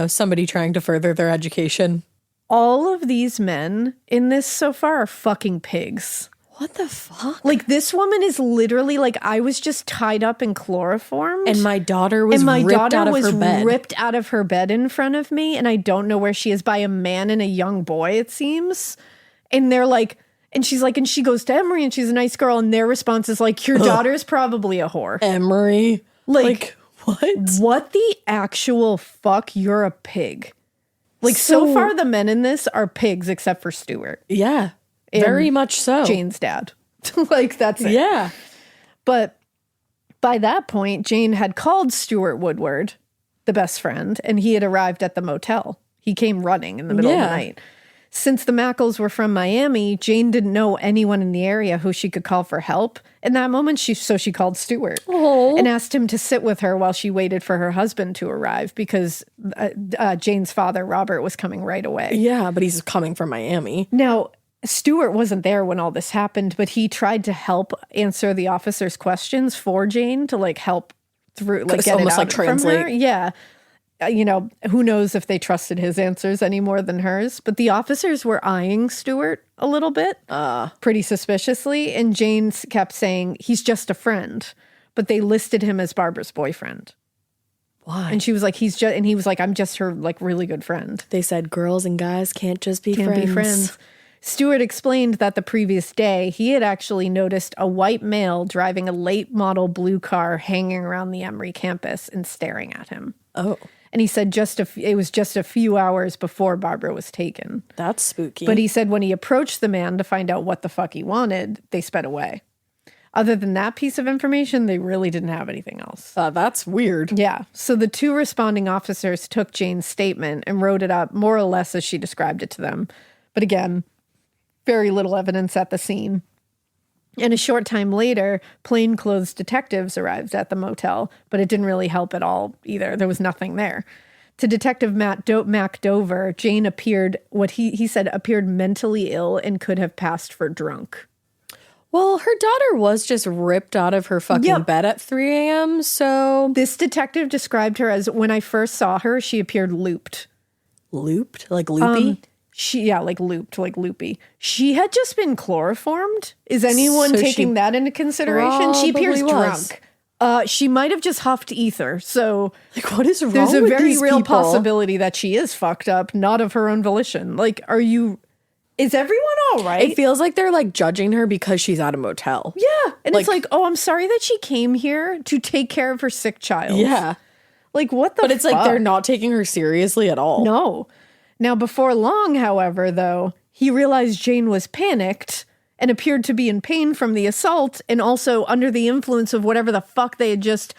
somebody trying to further their education. All of these men in this so far are fucking pigs. What the fuck? Like, this woman is literally like, I was just tied up and chloroformed. And my daughter was ripped out of her bed in front of me. And I don't know where she is, by a man and a young boy, it seems. And they're like, and she's like, and she goes to Emory and she's a nice girl. And their response is like, your daughter's probably a whore. Emory? Like what? What the actual fuck? You're a pig. Like, so far the men in this are pigs except for Stuart. Yeah. Very much so. Jane's dad. Like, that's it. Yeah. But by that point, Jane had called Stuart Woodward, the best friend, and he had arrived at the motel. He came running in the middle of the night. Since the Mackles were from Miami, Jane didn't know anyone in the area who she could call for help. In that moment, she called Stuart and asked him to sit with her while she waited for her husband to arrive, because Jane's father, Robert, was coming right away. Yeah, but he's coming from Miami. Now, Stuart wasn't there when all this happened, but he tried to help answer the officer's questions for Jane to help through, get it out from her. Yeah. Who knows if they trusted his answers any more than hers, but the officers were eyeing Stuart a little bit, pretty suspiciously. And Jane kept saying, he's just a friend, but they listed him as Barbara's boyfriend. Why? And she was like, and he was like, I'm just her really good friend. They said girls and guys can't just be friends. Stuart explained that the previous day, he had actually noticed a white male driving a late model blue car hanging around the Emory campus and staring at him. Oh. And he said it was just a few hours before Barbara was taken. That's spooky. But he said when he approached the man to find out what the fuck he wanted, they sped away. Other than that piece of information, they really didn't have anything else. That's weird. Yeah. So the two responding officers took Jane's statement and wrote it up more or less as she described it to them. But again, very little evidence at the scene. And a short time later, plainclothes detectives arrived at the motel, but it didn't really help at all either. There was nothing there. To Detective Mac Dover, Jane appeared, what he said, appeared mentally ill and could have passed for drunk. Well, her daughter was just ripped out of her fucking bed at 3 a.m., so... This detective described her as, when I first saw her, she appeared looped. Looped? Like loopy? Looped, like loopy. She had just been chloroformed. Is anyone taking that into consideration? She appears drunk. She might have just huffed ether. So, what is wrong with there's a very these real people? Possibility that she is fucked up, not of her own volition. Is everyone all right? It feels like they're judging her because she's at a motel. Yeah. And it's I'm sorry that she came here to take care of her sick child. Yeah. What the fuck? But it's they're not taking her seriously at all. No. Now, before long, however, though, he realized Jane was panicked and appeared to be in pain from the assault and also under the influence of whatever the fuck they had just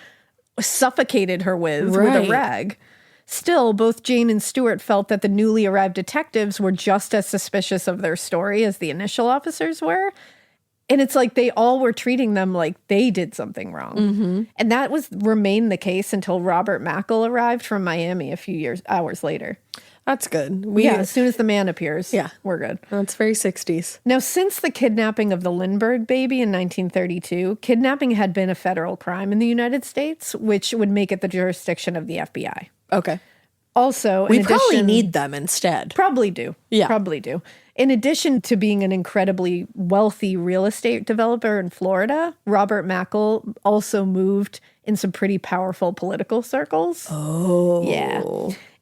suffocated her with a rag. Still, both Jane and Stuart felt that the newly arrived detectives were just as suspicious of their story as the initial officers were. And it's like they all were treating them like they did something wrong. And that remained the case until Robert Mackle arrived from Miami a few hours later. That's good. As soon as the man appears, we're good. That's very 60s. Now, since the kidnapping of the Lindbergh baby in 1932, kidnapping had been a federal crime in the United States, which would make it the jurisdiction of the FBI. Okay. Also, we probably need them instead. Probably do. Yeah. Probably do. In addition to being an incredibly wealthy real estate developer in Florida, Robert Mackle also moved in some pretty powerful political circles. Oh. Yeah.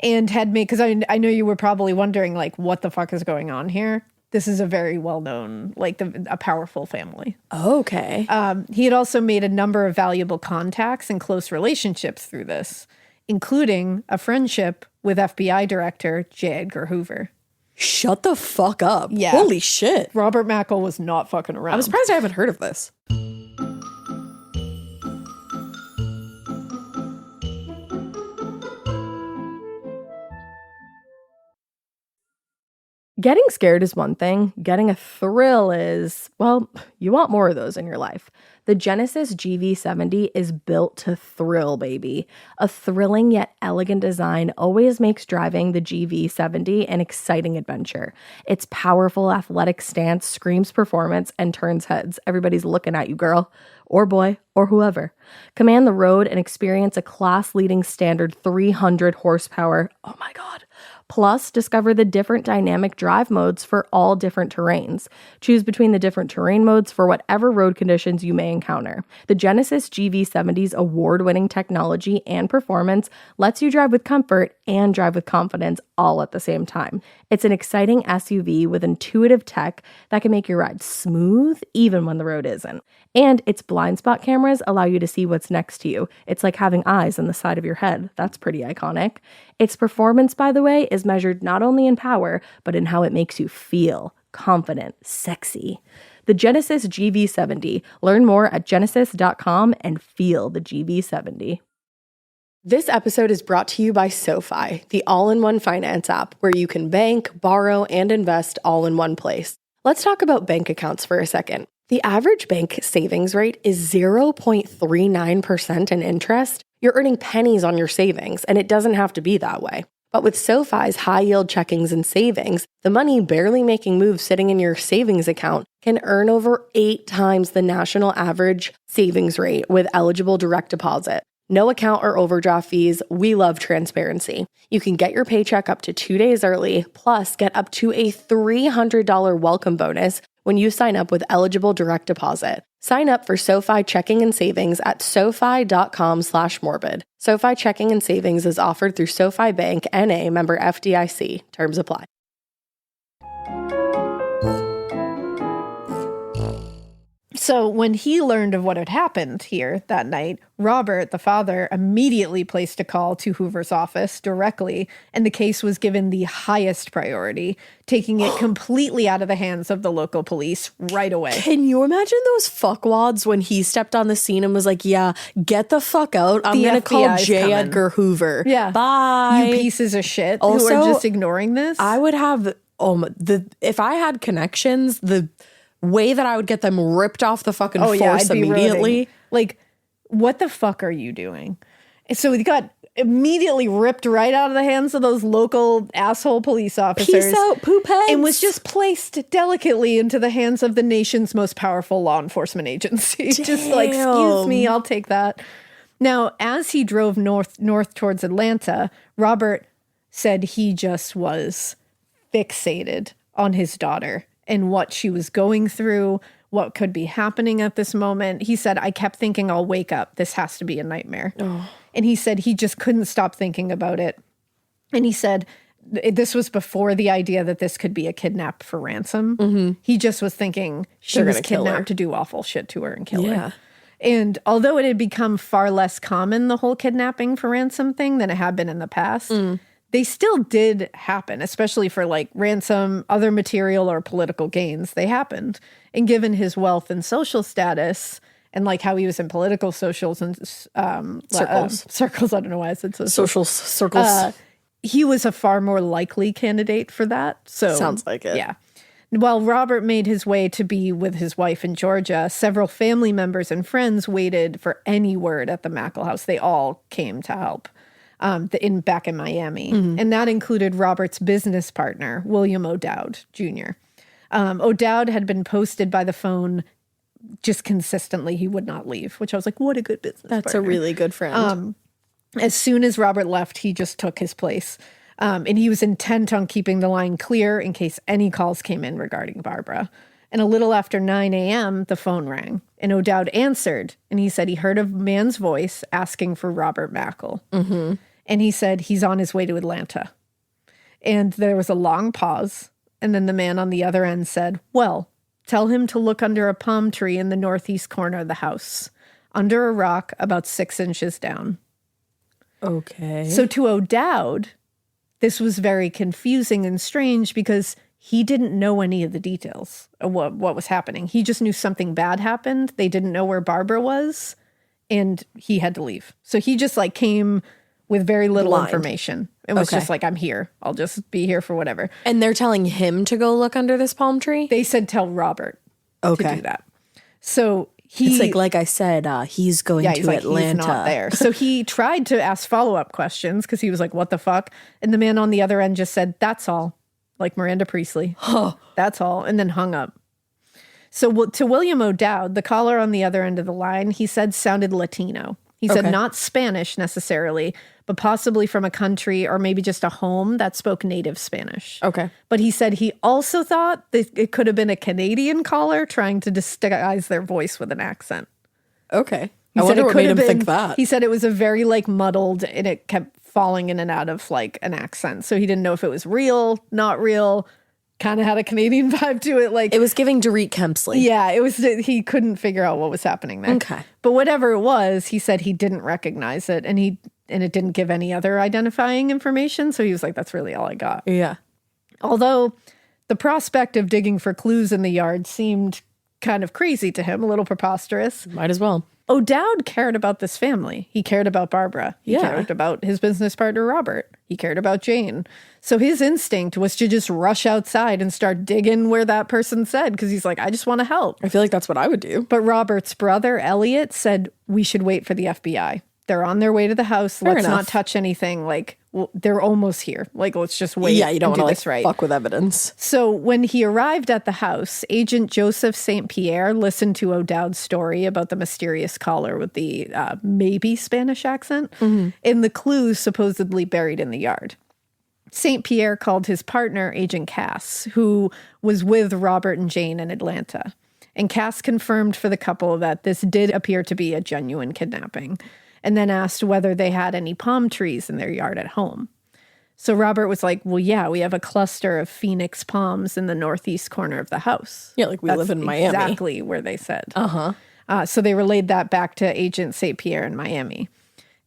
And had made, because I know you were probably wondering, like, what the fuck is going on here? This is a very well-known, like, a powerful family. Okay. He had also made a number of valuable contacts and close relationships through this, including a friendship with FBI Director J. Edgar Hoover. Shut the fuck up. Yeah. Holy shit. Robert Mackle was not fucking around. I'm surprised I haven't heard of this. Getting scared is one thing. Getting a thrill is, well, you want more of those in your life. The Genesis GV70 is built to thrill, baby. A thrilling yet elegant design always makes driving the GV70 an exciting adventure. Its powerful athletic stance screams performance and turns heads. Everybody's looking at you, girl, or boy, or whoever. Command the road and experience a class-leading standard 300 horsepower. Oh my God. Plus, discover the different dynamic drive modes for all different terrains. Choose between the different terrain modes for whatever road conditions you may encounter. The Genesis GV70's award-winning technology and performance lets you drive with comfort and drive with confidence all at the same time. It's an exciting SUV with intuitive tech that can make your ride smooth even when the road isn't. And its blind spot cameras allow you to see what's next to you. It's like having eyes on the side of your head. That's pretty iconic. Its performance, by the way, is measured not only in power, but in how it makes you feel confident, sexy. The Genesis GV70. Learn more at genesis.com and feel the GV70. This episode is brought to you by SoFi, the all-in-one finance app where you can bank, borrow, and invest all in one place. Let's talk about bank accounts for a second. The average bank savings rate is 0.39% in interest. You're earning pennies on your savings, and it doesn't have to be that way. But with SoFi's high-yield checkings and savings, the money barely making moves sitting in your savings account can earn over 8 times the national average savings rate with eligible direct deposit. No account or overdraft fees. We love transparency. You can get your paycheck up to 2 days early, plus get up to a $300 welcome bonus when you sign up with eligible direct deposit. Sign up for SoFi checking and savings at SoFi.com/morbid. SoFi checking and savings is offered through SoFi Bank, N.A., member FDIC. Terms apply. So when he learned of what had happened here that night, Robert, the father, immediately placed a call to Hoover's office directly, and the case was given the highest priority, taking it completely out of the hands of the local police right away. Can you imagine those fuckwads when he stepped on the scene and was like, yeah, get the fuck out. I'm going to call J. coming. Edgar Hoover. Yeah. Bye. You pieces of shit Also, who are just ignoring this. I would have, if I had connections, the way that I would get them ripped off the fucking force immediately. Roading. Like, what the fuck are you doing? And so he got immediately ripped right out of the hands of those local asshole police officers. Peace out, poop heads. And was just placed delicately into the hands of the nation's most powerful law enforcement agency. Just like, excuse me, I'll take that. Now, as he drove north towards Atlanta, Robert said he just was fixated on his daughter and what she was going through, what could be happening at this moment. He said, I kept thinking, I'll wake up. This has to be a nightmare. Oh. And he said he just couldn't stop thinking about it. And he said this was before the idea that this could be a kidnap for ransom. Mm-hmm. He just was thinking she was kidnapped to do awful shit to her and kill her. And although it had become far less common, the whole kidnapping for ransom thing, than it had been in the past, they still did happen, especially for like ransom, other material or political gains. They happened. And given his wealth and social status and like how he was in political socials and circles, I don't know why I said social circles. He was a far more likely candidate for that. So sounds like it. Yeah. While Robert made his way to be with his wife in Georgia, several family members and friends waited for any word at the Mackle house. They all came to help back in Miami. And that included Robert's business partner, William O'Dowd Jr. O'Dowd had been posted by the phone just consistently. He would not leave, which I was like, what a good business That's partner. a really good friend. As soon as Robert left, he just took his place. And he was intent on keeping the line clear in case any calls came in regarding Barbara. And a little after 9 a.m., the phone rang, and O'Dowd answered, and he said he heard a man's voice asking for Robert Mackle. And he said he's on his way to Atlanta. And there was a long pause, and then the man on the other end said, well, tell him to look under a palm tree in the northeast corner of the house, under a rock about 6 inches down. Okay. So to O'Dowd, this was very confusing and strange because he didn't know any of the details of what was happening. He just knew something bad happened. They didn't know where Barbara was, and he had to leave. So he just like came with very little information. It was just like, I'm here. I'll just be here for whatever. And they're telling him to go look under this palm tree? They said tell Robert to do that. So it's like I said, he's going to Atlanta. He's not there. So he tried to ask follow-up questions because he was like, what the fuck? And the man on the other end just said, that's all. Like Miranda Priestley. That's all. And then hung up. So to William O'Dowd, the caller on the other end of the line, he said sounded Latino. He said not Spanish necessarily, but possibly from a country or maybe just a home that spoke native Spanish. Okay. But he said he also thought that it could have been a Canadian caller trying to disguise their voice with an accent. Okay. He I said wonder it what could made have him been- think that. He said it was a very like muddled and it kept falling in and out of like an accent. So he didn't know if it was real, not real, kind of had a Canadian vibe to it. Like It was giving Dorit Kempsley. yeah, it was. He couldn't figure out what was happening there. Okay. But whatever it was, he said he didn't recognize it, and it didn't give any other identifying information. So he was like, "That's really all I got." Yeah. Although the prospect of digging for clues in the yard seemed kind of crazy to him, a little preposterous. Might as well. O'Dowd cared about this family. He cared about Barbara. He cared about his business partner, Robert. He cared about Jane. So his instinct was to just rush outside and start digging where that person said, because he's like, I just want to help. I feel like that's what I would do. But Robert's brother, Elliot, said, we should wait for the FBI. They're on their way to the house. Let's not touch anything. Like, well, they're almost here. Like, let's just wait. Yeah, you don't want to this right. fuck with evidence. So when he arrived at the house, Agent Joseph St. Pierre listened to O'Dowd's story about the mysterious caller with the maybe Spanish accent and the clues supposedly buried in the yard. St. Pierre called his partner, Agent Cass, who was with Robert and Jane in Atlanta. And Cass confirmed for the couple that this did appear to be a genuine kidnapping, and then asked whether they had any palm trees in their yard at home. So Robert was like, well, yeah, we have a cluster of phoenix palms in the northeast corner of the house. Yeah, like we live in Miami. Exactly where they said. So they relayed that back to Agent St. Pierre in Miami.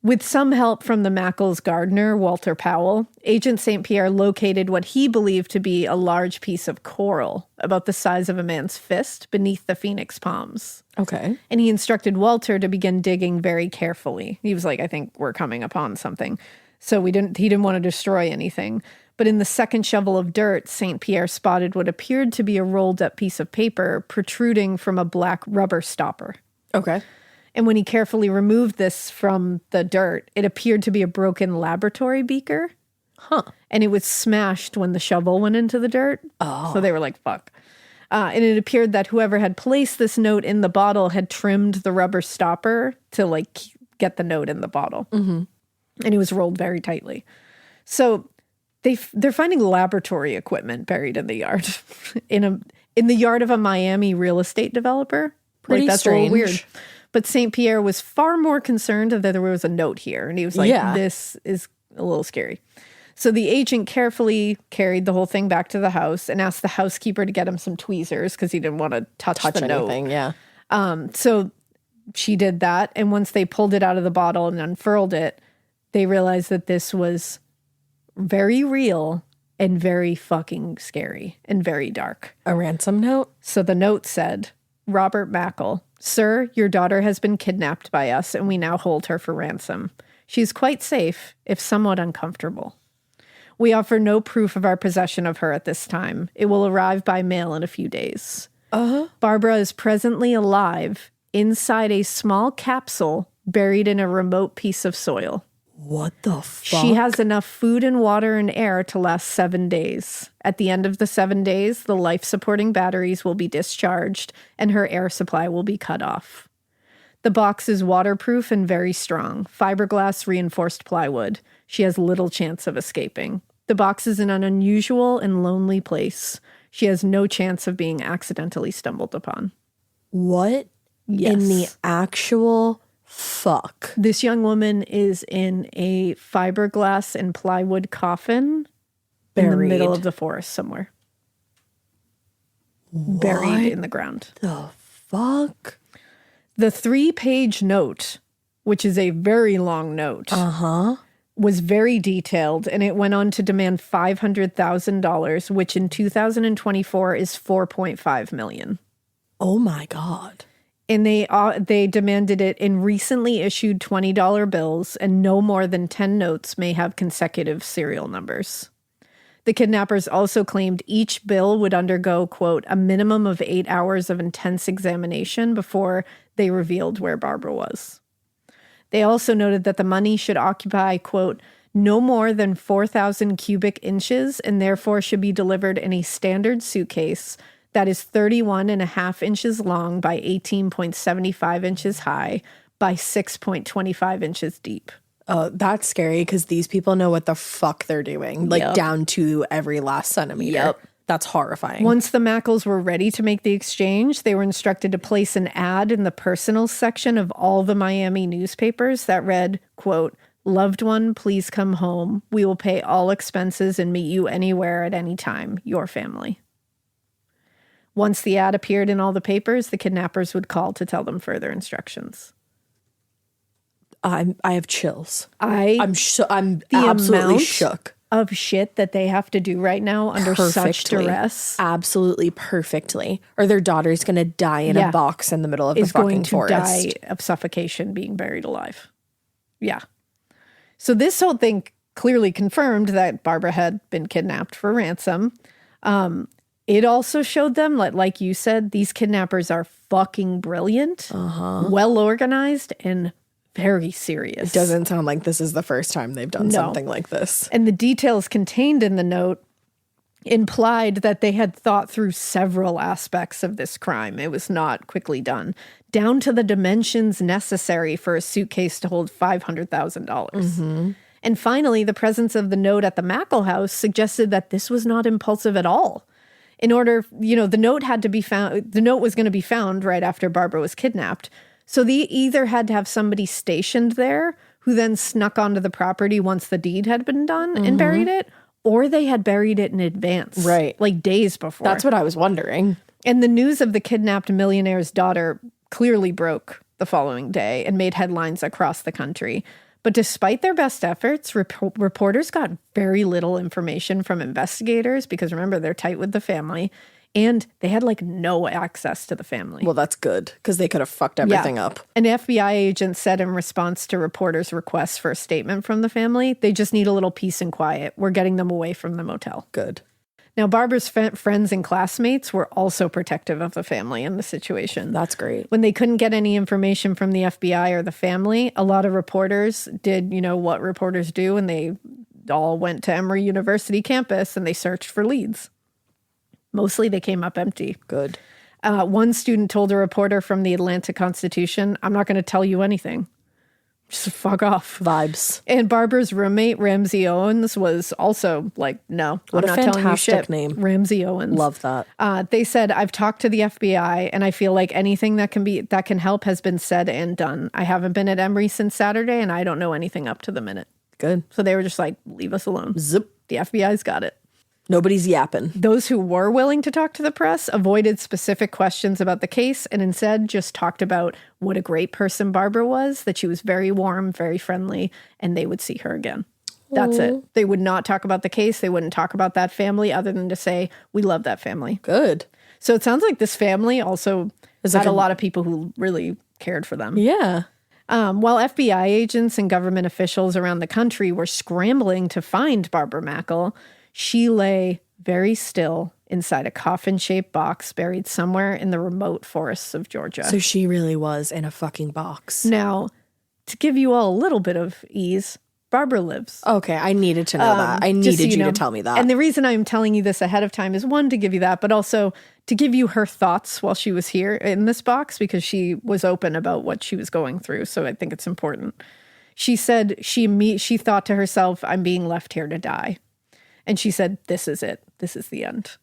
With some help from the Mackle's gardener, Walter Powell, Agent St. Pierre located what he believed to be a large piece of coral about the size of a man's fist beneath the phoenix palms. Okay. And he instructed Walter to begin digging very carefully. He was like, I think we're coming upon something. So he didn't want to destroy anything. But in the second shovel of dirt, St. Pierre spotted what appeared to be a rolled up piece of paper protruding from a black rubber stopper. Okay. And when he carefully removed this from the dirt, it appeared to be a broken laboratory beaker. And it was smashed when the shovel went into the dirt. So they were like, fuck. And it appeared that whoever had placed this note in the bottle had trimmed the rubber stopper to like get the note in the bottle. And it was rolled very tightly. So they're finding laboratory equipment buried in the yard, in the yard of a Miami real estate developer. Pretty that's strange. a little weird. But St. Pierre was far more concerned that there was a note here. And he was like, this is a little scary. So the agent carefully carried the whole thing back to the house and asked the housekeeper to get him some tweezers because he didn't want to touch the anything. note. Yeah. So she did that. And once they pulled it out of the bottle and unfurled it, they realized that this was very real and very fucking scary and very dark. A ransom note? So the note said, Robert Mackle, Sir, your daughter has been kidnapped by us, and we now hold her for ransom. She is quite safe, if somewhat uncomfortable. We offer no proof of our possession of her at this time. It will arrive by mail in a few days. Barbara is presently alive inside a small capsule buried in a remote piece of soil. What the fuck? She has enough food and water and air to last 7 days. At the end of the 7 days, the life-supporting batteries will be discharged and her air supply will be cut off. The box is waterproof and very strong, fiberglass reinforced plywood. She has little chance of escaping. The box is in an unusual and lonely place. She has no chance of being accidentally stumbled upon. What Yes. in the actual fuck? This young woman is in a fiberglass and plywood coffin in the middle Buried. of the forest somewhere. Buried in the ground. The fuck? The 3-page note, which is a very long note, was very detailed, and it went on to demand $500,000, which in 2024 is $4.5 million. Oh my God. And they demanded it in recently issued $20 bills, and no more than 10 notes may have consecutive serial numbers. The kidnappers also claimed each bill would undergo, quote, a minimum of 8 hours of intense examination before they revealed where Barbara was. They also noted that the money should occupy, quote, no more than 4,000 cubic inches and therefore should be delivered in a standard suitcase that is 31.5 inches long by 18.75 inches high by 6.25 inches deep. That's scary because these people know what the fuck they're doing, like down to every last centimeter. Yep. That's horrifying. Once the Mackles were ready to make the exchange, they were instructed to place an ad in the personal section of all the Miami newspapers that read, quote, loved one, please come home. We will pay all expenses and meet you anywhere at any time. Your family. Once the ad appeared in all the papers, the kidnappers would call to tell them further instructions. I have chills. I'm I'm the absolutely amount shook. of shit that they have to do right now under such Perfectly. duress Absolutely perfectly. Or their daughter's going to die in Yeah. a box in the middle of the is fucking going to forest. die of suffocation being buried alive. Yeah. So this whole thing clearly confirmed that Barbara had been kidnapped for ransom. It also showed them, like you said, these kidnappers are fucking brilliant, well organized, and very serious. It doesn't sound like this is the first time they've done something like this. And the details contained in the note implied that they had thought through several aspects of this crime. It was not quickly done, down to the dimensions necessary for a suitcase to hold $500,000. And finally, the presence of the note at the Mackle house suggested that this was not impulsive at all. In order, the note had to be found, the note was going to be found right after Barbara was kidnapped. So they either had to have somebody stationed there who then snuck onto the property once the deed had been done and buried it, or they had buried it in advance. Right. Like days before. That's what I was wondering. And the news of the kidnapped millionaire's daughter clearly broke the following day and made headlines across the country. But despite their best efforts, reporters got very little information from investigators because, remember, they're tight with the family. And they had no access to the family. Well, that's good because they could have fucked everything up. An FBI agent said in response to reporters' requests for a statement from the family, they just need a little peace and quiet. We're getting them away from the motel. Good. Now, Barbara's friends and classmates were also protective of the family in the situation. That's great. When they couldn't get any information from the FBI or the family, a lot of reporters did, what reporters do, and they all went to Emory University campus and they searched for leads. Mostly they came up empty. Good. One student told a reporter from the Atlanta Constitution, I'm not going to tell you anything. Just fuck off. Vibes. And Barbara's roommate, Ramsey Owens, was also like, no, What I'm a not telling you fantastic shit. name. Ramsey Owens. Love that. They said, I've talked to the FBI and I feel like anything that can help has been said and done. I haven't been at Emory since Saturday and I don't know anything up to the minute. Good. So they were just like, leave us alone. Zip. The FBI's got it. Nobody's yapping. Those who were willing to talk to the press avoided specific questions about the case and instead just talked about what a great person Barbara was, that she was very warm, very friendly, and they would see her again. That's it. They would not talk about the case. They wouldn't talk about that family other than to say, we love that family. Good. So it sounds like this family also It's had like a lot of people who really cared for them. Yeah. While FBI agents and government officials around the country were scrambling to find Barbara Mackle, she lay very still inside a coffin-shaped box buried somewhere in the remote forests of Georgia. So she really was in a fucking box. Now, to give you all a little bit of ease, Barbara lives. Okay, I needed to know that. I needed you to tell me that. And the reason I'm telling you this ahead of time is, one, to give you that, but also to give you her thoughts while she was here in this box, because she was open about what she was going through. So I think it's important. She said she thought to herself, I'm being left here to die. And she said, this is it. This is the end.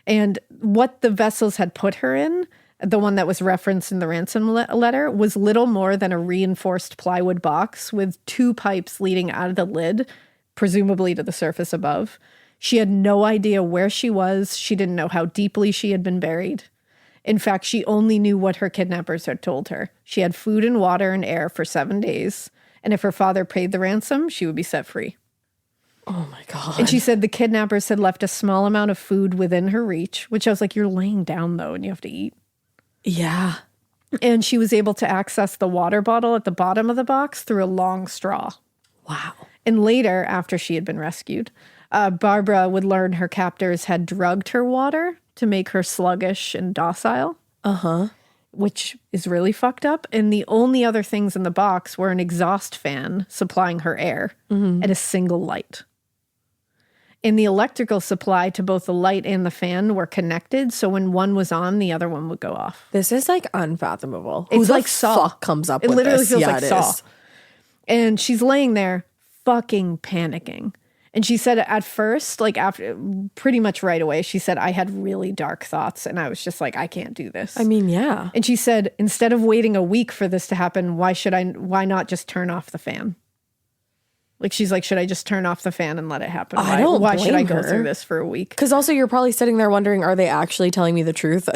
And what the vessels had put her in, the one that was referenced in the ransom letter, was little more than a reinforced plywood box with 2 pipes leading out of the lid, presumably to the surface above. She had no idea where she was. She didn't know how deeply she had been buried. In fact, she only knew what her kidnappers had told her. She had food and water and air for 7 days. And if her father paid the ransom, she would be set free. Oh my God. And she said the kidnappers had left a small amount of food within her reach, which I was like, you're laying down though, and you have to eat. Yeah. And she was able to access the water bottle at the bottom of the box through a long straw. Wow. And later, after she had been rescued, Barbara would learn her captors had drugged her water to make her sluggish and docile. Uh-huh. Which is really fucked up. And the only other things in the box were an exhaust fan supplying her air and a single light. And the electrical supply to both the light and the fan were connected, so when one was on, the other one would go off. This is like unfathomable. It's Who like the Saw. fuck comes up It with literally this? feels Yeah, like it Saw. is. And she's laying there fucking panicking. And she said at first, like after pretty much right away, she said, I had really dark thoughts and I was just like, I can't do this. I mean, yeah. And she said, instead of waiting a week for this to happen, why not just turn off the fan? Like, she's like, should I just turn off the fan and let it happen? Why should I go through this for a week? Because also you're probably sitting there wondering, are they actually telling me the truth?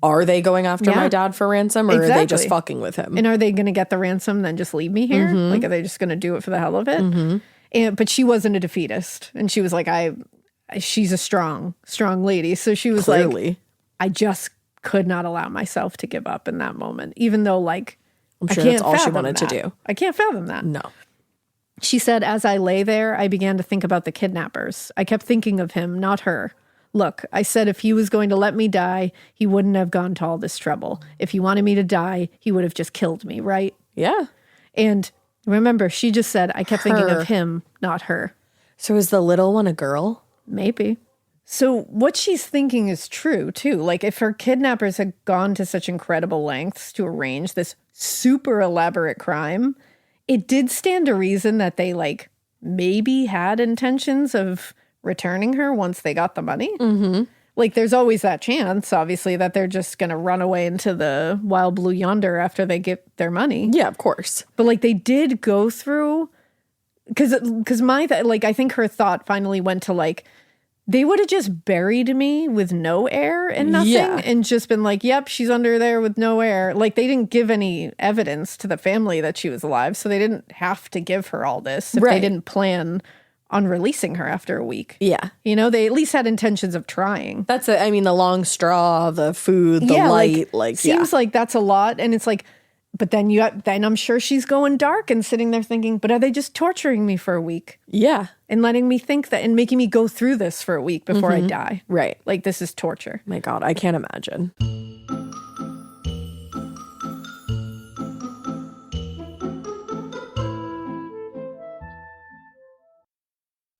Are they going after my dad for ransom, or are they just fucking with him? And are they going to get the ransom then just leave me here? Like, are they just going to do it for the hell of it? But she wasn't a defeatist. And she was like, she's a strong lady. So she was like, I just could not allow myself to give up in that moment, even though like, I'm sure that's all she wanted to do. I can't fathom that. No. She said, as I lay there, I began to think about the kidnappers. I kept thinking of him, not her. Look, I said if he was going to let me die, he wouldn't have gone to all this trouble. If he wanted me to die, he would have just killed me, right? Yeah. And remember, she just said, I kept thinking of him, not her. So is the little one a girl? Maybe. So what she's thinking is true, too. Like, if her kidnappers had gone to such incredible lengths to arrange this super elaborate crime, it did stand to reason that they, like, maybe had intentions of returning her once they got the money. Mm-hmm. Like, there's always that chance, obviously, that they're just going to run away into the wild blue yonder after they get their money. Yeah, of course. But, like, they did go through... Because I think her thought finally went to, like, they would have just buried me with no air and nothing and just been like, yep, she's under there with no air. Like, they didn't give any evidence to the family that she was alive, so they didn't have to give her all this if they didn't plan on releasing her after a week. Yeah. You know, they at least had intentions of trying. That's it. I mean, the long straw, the food, the light, seems like that's a lot. And it's like, but then I'm sure she's going dark and sitting there thinking, but are they just torturing me for a week? Yeah. And letting me think that and making me go through this for a week before I die. Right. Like, this is torture. My God, I can't imagine.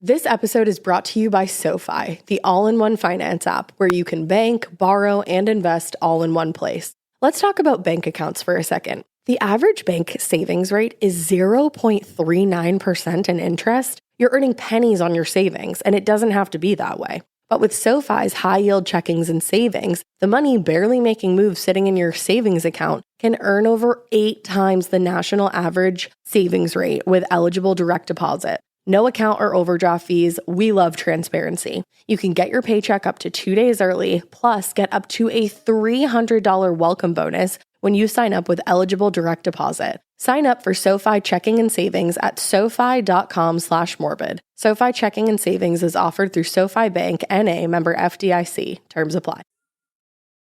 This episode is brought to you by SoFi, the all-in-one finance app where you can bank, borrow, and invest all in one place. Let's talk about bank accounts for a second. The average bank savings rate is 0.39% in interest. You're earning pennies on your savings, and it doesn't have to be that way. But with SoFi's high-yield checkings and savings, the money barely making moves sitting in your savings account can earn over 8 times the national average savings rate with eligible direct deposit. No account or overdraft fees. We love transparency. You can get your paycheck up to 2 days early, plus get up to a $300 welcome bonus when you sign up with eligible direct deposit. Sign up for SoFi checking and savings at SoFi.com/morbid. SoFi checking and savings is offered through SoFi Bank, N.A., member FDIC. Terms apply.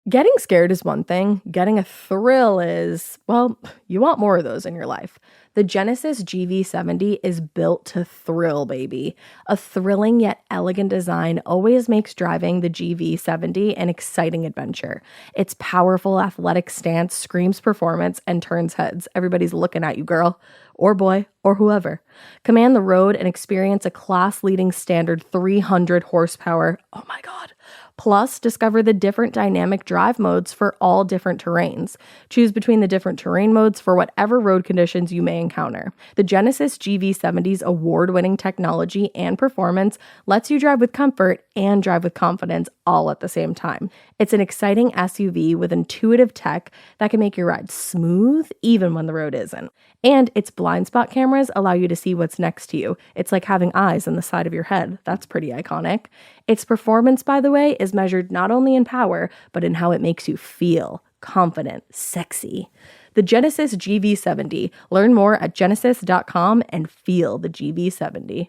Getting scared is one thing. Getting a thrill is, well, you want more of those in your life. The Genesis GV70 is built to thrill, baby. A thrilling yet elegant design always makes driving the GV70 an exciting adventure. Its powerful athletic stance screams performance and turns heads. Everybody's looking at you, girl, or boy, or whoever. Command the road and experience a class-leading standard 300 horsepower. Oh my God. Plus, discover the different dynamic drive modes for all different terrains. Choose between the different terrain modes for whatever road conditions you may encounter. The Genesis GV70's award-winning technology and performance lets you drive with comfort and drive with confidence all at the same time. It's an exciting SUV with intuitive tech that can make your ride smooth even when the road isn't. And its blind spot cameras allow you to see what's next to you. It's like having eyes on the side of your head. That's pretty iconic. Its performance, by the way, is measured not only in power, but in how it makes you feel confident, sexy. The Genesis GV70. Learn more at genesis.com and feel the GV70.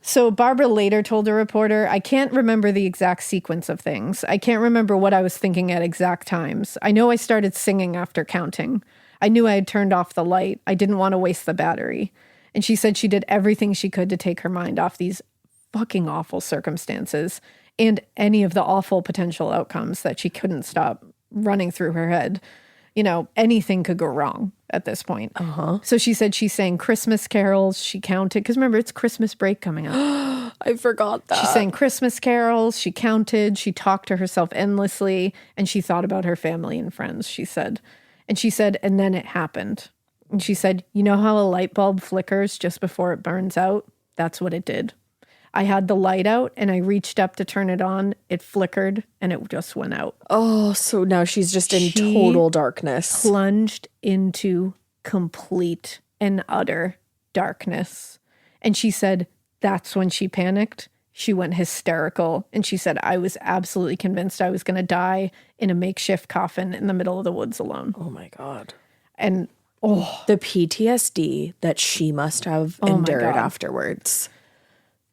So Barbara later told a reporter, I can't remember the exact sequence of things. I can't remember what I was thinking at exact times. I know I started singing after counting. I knew I had turned off the light. I didn't want to waste the battery. And she said she did everything she could to take her mind off these fucking awful circumstances and any of the awful potential outcomes that she couldn't stop running through her head. You know, anything could go wrong at this point. So she said she sang Christmas carols. She counted, because remember, it's Christmas break coming up. I forgot that. She sang Christmas carols. She counted. She talked to herself endlessly. And she thought about her family and friends, she said. And she said, and then it happened. And she said, you know how a light bulb flickers just before it burns out? That's what it did. I had the light out and I reached up to turn it on. It flickered and it just went out. Oh, so now she's just in total darkness. Plunged into complete and utter darkness. And she said that's when she panicked. She went hysterical. And she said, I was absolutely convinced I was going to die in a makeshift coffin in the middle of the woods alone. Oh my God. And the PTSD that she must have endured afterwards.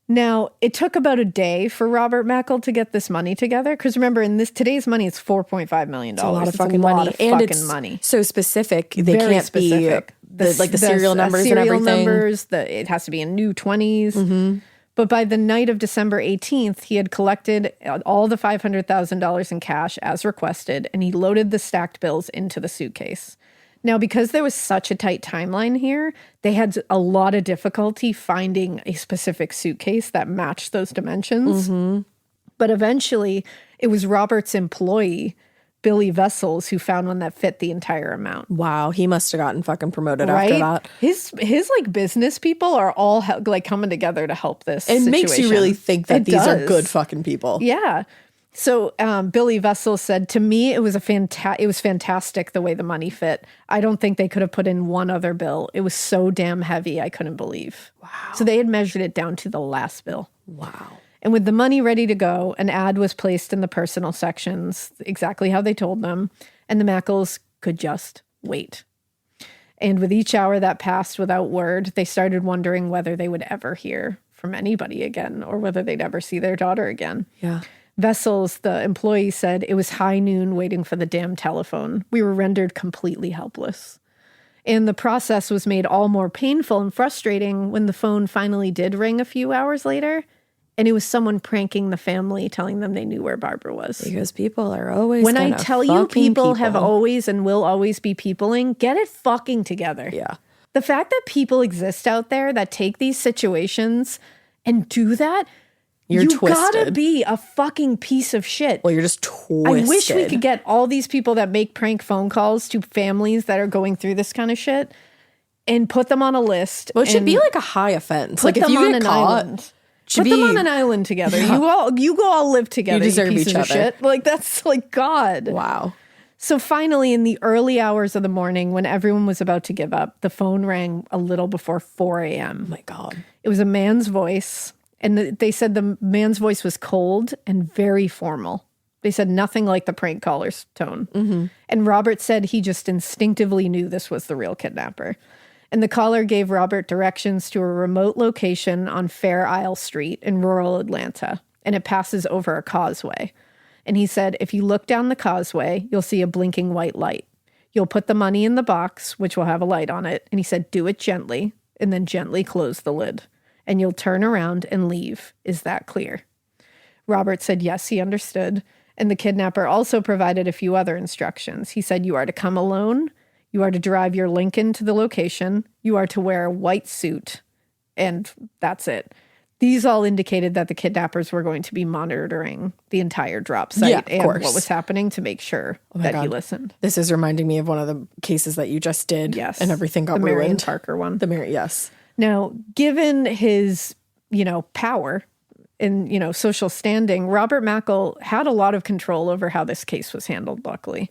Now, it took about a day for Robert Mackle to get this money together. Because remember, in today's money, it's $4.5 million. It's a lot of fucking money. And it's money. So specific. They Very can't specific. Be the serial numbers and everything. Numbers, it has to be in new 20s. Mm-hmm. But by the night of December 18th, he had collected all the $500,000 in cash as requested, and he loaded the stacked bills into the suitcase. Now, because there was such a tight timeline here, they had a lot of difficulty finding a specific suitcase that matched those dimensions. Mm-hmm. But eventually, it was Robert's employee, Billy Vessels, who found one that fit the entire amount. Wow, he must have gotten fucking promoted after that. His like business people are all like coming together to help this. It makes you really think that these are good fucking people. Yeah. So Billy Vessels said, to me, it was fantastic the way the money fit. I don't think they could have put in one other bill. It was so damn heavy, I couldn't believe. Wow. So they had measured it down to the last bill. Wow. And with the money ready to go, an ad was placed in the personal sections, exactly how they told them, and the Mackles could just wait. And with each hour that passed without word, they started wondering whether they would ever hear from anybody again or whether they'd ever see their daughter again. Yeah. Vessels, the employee, said it was high noon waiting for the damn telephone. We were rendered completely helpless. And the process was made all more painful and frustrating when the phone finally did ring a few hours later. And it was someone pranking the family, telling them they knew where Barbara was. Because people are always when I tell you people have always and will always be peopling, get it fucking together. Yeah. The fact that people exist out there that take these situations and do that, you gotta be a fucking piece of shit. Well, you're just twisted. I wish we could get all these people that make prank phone calls to families that are going through this kind of shit and put them on a list. Well, it should be like a high offense. Like if you get caught, put them on an island together. Yeah. You go all live together. You deserve each other. Shit. Like that's like God. Wow. So finally, in the early hours of the morning, when everyone was about to give up, the phone rang a little before 4 a.m. Oh my God. It was a man's voice. And they said the man's voice was cold and very formal. They said nothing like the prank caller's tone. Mm-hmm. And Robert said he just instinctively knew this was the real kidnapper. And the caller gave Robert directions to a remote location on Fair Isle Street in rural Atlanta, and it passes over a causeway. And he said, if you look down the causeway, you'll see a blinking white light. You'll put the money in the box, which will have a light on it. And he said, do it gently, and then gently close the lid. And you'll turn around and leave. Is that clear? Robert said, yes, he understood. And the kidnapper also provided a few other instructions. He said, you are to come alone. You are to drive your Lincoln to the location. You are to wear a white suit. And that's it. These all indicated that the kidnappers were going to be monitoring the entire drop site and what was happening to make sure that he listened. This is reminding me of one of the cases that you just did. Yes. And everything got ruined. The Marion Parker one. Yes. Now, given his, power and, social standing, Robert Mackle had a lot of control over how this case was handled, luckily,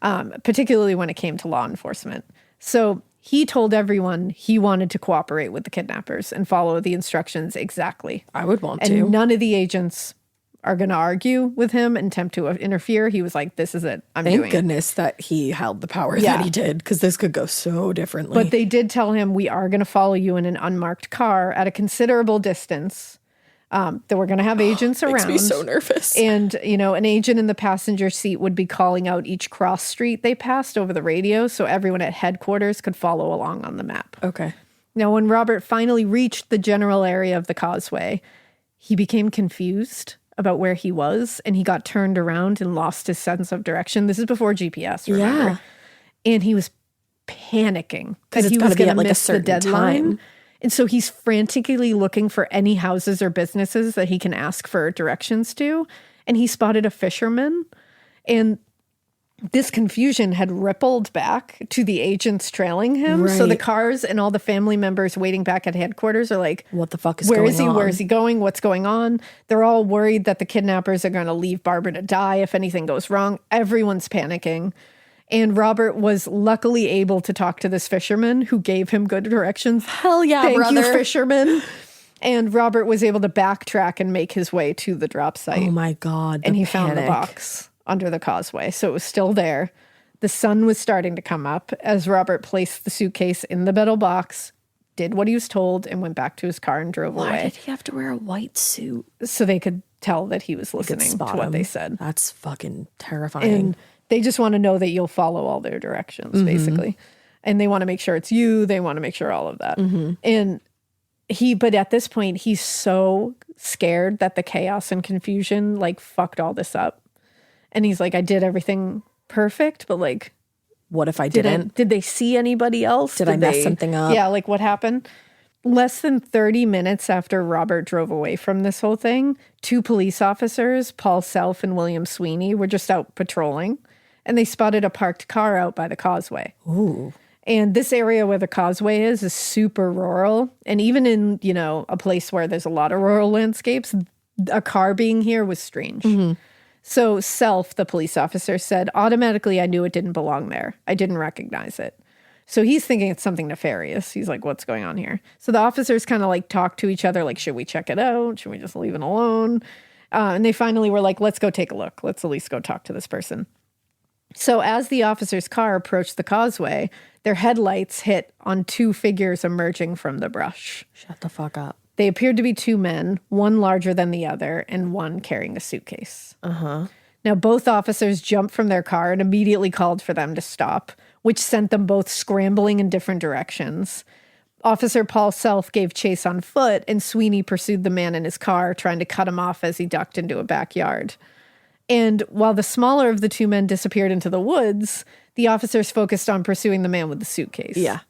particularly when it came to law enforcement. So he told everyone he wanted to cooperate with the kidnappers and follow the instructions exactly. I would want to. And none of the agents are going to argue with him and attempt to interfere. He was like, this is it. I'm doing it. Thank goodness that he held the power that he did, because this could go so differently. But they did tell him, we are going to follow you in an unmarked car at a considerable distance. That we're going to have agents around. Makes me so nervous. And, an agent in the passenger seat would be calling out each cross street they passed over the radio so everyone at headquarters could follow along on the map. Okay. Now, when Robert finally reached the general area of the causeway, he became confused about where he was, and he got turned around and lost his sense of direction. This is before GPS, remember? Yeah. And he was panicking because he it's was gotta be going at, to like, a miss the certain deadline. time. And so he's frantically looking for any houses or businesses that he can ask for directions to. And he spotted a fisherman. And this confusion had rippled back to the agents trailing him. So the cars and all the family members waiting back at headquarters are like, what the fuck is going on? Where is he? Where is he going? What's going on? They're all worried that the kidnappers are going to leave Barbara to die if anything goes wrong. Everyone's panicking. And Robert was luckily able to talk to this fisherman who gave him good directions. Hell yeah, Thank brother. you, fisherman. And Robert was able to backtrack and make his way to the drop site. Oh my God. And he found the box under the causeway. So it was still there. The sun was starting to come up as Robert placed the suitcase in the metal box, did what he was told, and went back to his car and drove away. Why did he have to wear a white suit? So they could tell that he was listening to what they said. That's fucking terrifying. And they just want to know that you'll follow all their directions, basically. And they want to make sure it's you. They want to make sure all of that. And but at this point, he's so scared that the chaos and confusion, fucked all this up. And he's like, I did everything perfect, but what if I didn't? Did they see anybody else? Did I mess something up? Yeah, what happened? Less than 30 minutes after Robert drove away from this whole thing, two police officers, Paul Self and William Sweeney, were just out patrolling. And they spotted a parked car out by the causeway. Ooh. And this area where the causeway is super rural. And even in, a place where there's a lot of rural landscapes, a car being here was strange. So Self, the police officer, said, automatically I knew it didn't belong there. I didn't recognize it. So he's thinking it's something nefarious. He's like, what's going on here? So the officers kind of talk to each other, should we check it out? Should we just leave it alone? And they finally were like, let's go take a look. Let's at least go talk to this person. So as the officer's car approached the causeway, their headlights hit on two figures emerging from the brush. Shut the fuck up. They appeared to be two men, one larger than the other, and one carrying a suitcase. Now, both officers jumped from their car and immediately called for them to stop, which sent them both scrambling in different directions. Officer Paul Self gave chase on foot, and Sweeney pursued the man in his car, trying to cut him off as he ducked into a backyard. And while the smaller of the two men disappeared into the woods, the officers focused on pursuing the man with the suitcase. Yeah.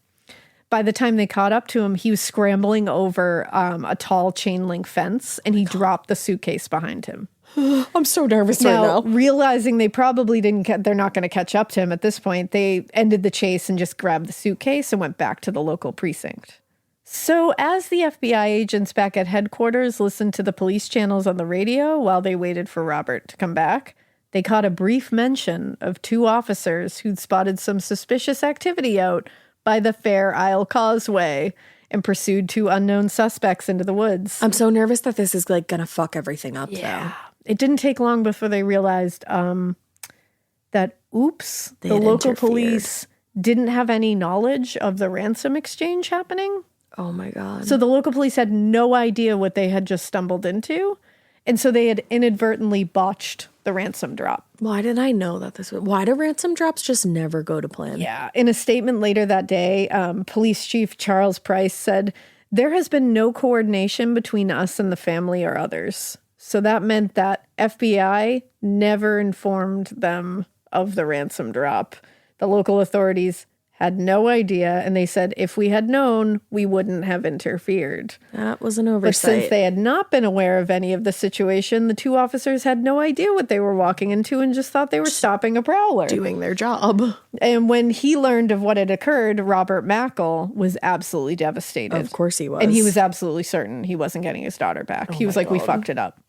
By the time they caught up to him, he was scrambling over a tall chain link fence, and he dropped the suitcase behind him. I'm so nervous right now. Realizing they probably they're not going to catch up to him at this point, they ended the chase and just grabbed the suitcase and went back to the local precinct. So as the FBI agents back at headquarters listened to the police channels on the radio while they waited for Robert to come back, they caught a brief mention of two officers who'd spotted some suspicious activity out by the Fair Isle Causeway and pursued two unknown suspects into the woods. I'm so nervous that this is gonna fuck everything up. Yeah. It didn't take long before they realized that, oops, the local interfered. police didn't have any knowledge of the ransom exchange happening. Oh my God. So the local police had no idea what they had just stumbled into. And so they had inadvertently botched the ransom drop. Why did I know that why do ransom drops just never go to plan? Yeah. In a statement later that day, Police Chief Charles Price said, "There has been no coordination between us and the family or others." So that meant that FBI never informed them of the ransom drop. The local authorities had no idea, and they said if we had known, we wouldn't have interfered. That was an But oversight. since they had not been aware of any of the situation, the two officers had no idea what they were walking into and just thought they were stopping a prowler. Doing their job. And when he learned of what had occurred, Robert Mackle was absolutely devastated. Of course he was. And he was absolutely certain he wasn't getting his daughter back. He was like, we God. fucked it up.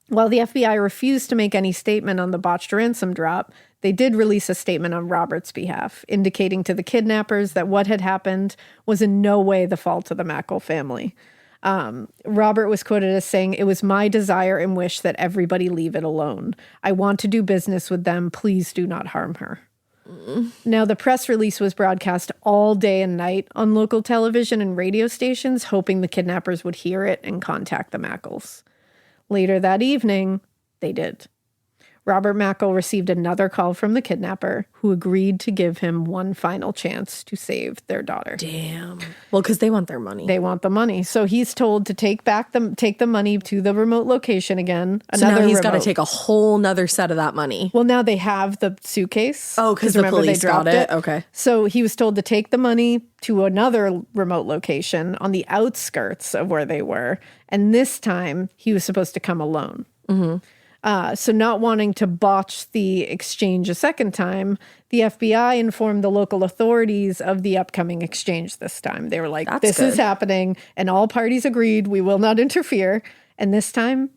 While the FBI refused to make any statement on the botched ransom drop, they did release a statement on Robert's behalf, indicating to the kidnappers that what had happened was in no way the fault of the Mackle family. Robert was quoted as saying, "It was my desire and wish that everybody leave it alone. I want to do business with them. Please do not harm her." Now, the press release was broadcast all day and night on local television and radio stations, hoping the kidnappers would hear it and contact the Mackles. Later that evening, they did. Robert Mackle received another call from the kidnapper, who agreed to give him one final chance to save their daughter. Damn. Well, because they want their money. They want the money. So he's told to take the money to the remote location again. So now he's got to take a whole nother set of that money. Well, now they have the suitcase. Oh, because the police got it? Okay. So he was told to take the money to another remote location on the outskirts of where they were. And this time, he was supposed to come alone. So not wanting to botch the exchange a second time, the FBI informed the local authorities of the upcoming exchange this time. They were like, this is happening, and all parties agreed we will not interfere. And this time,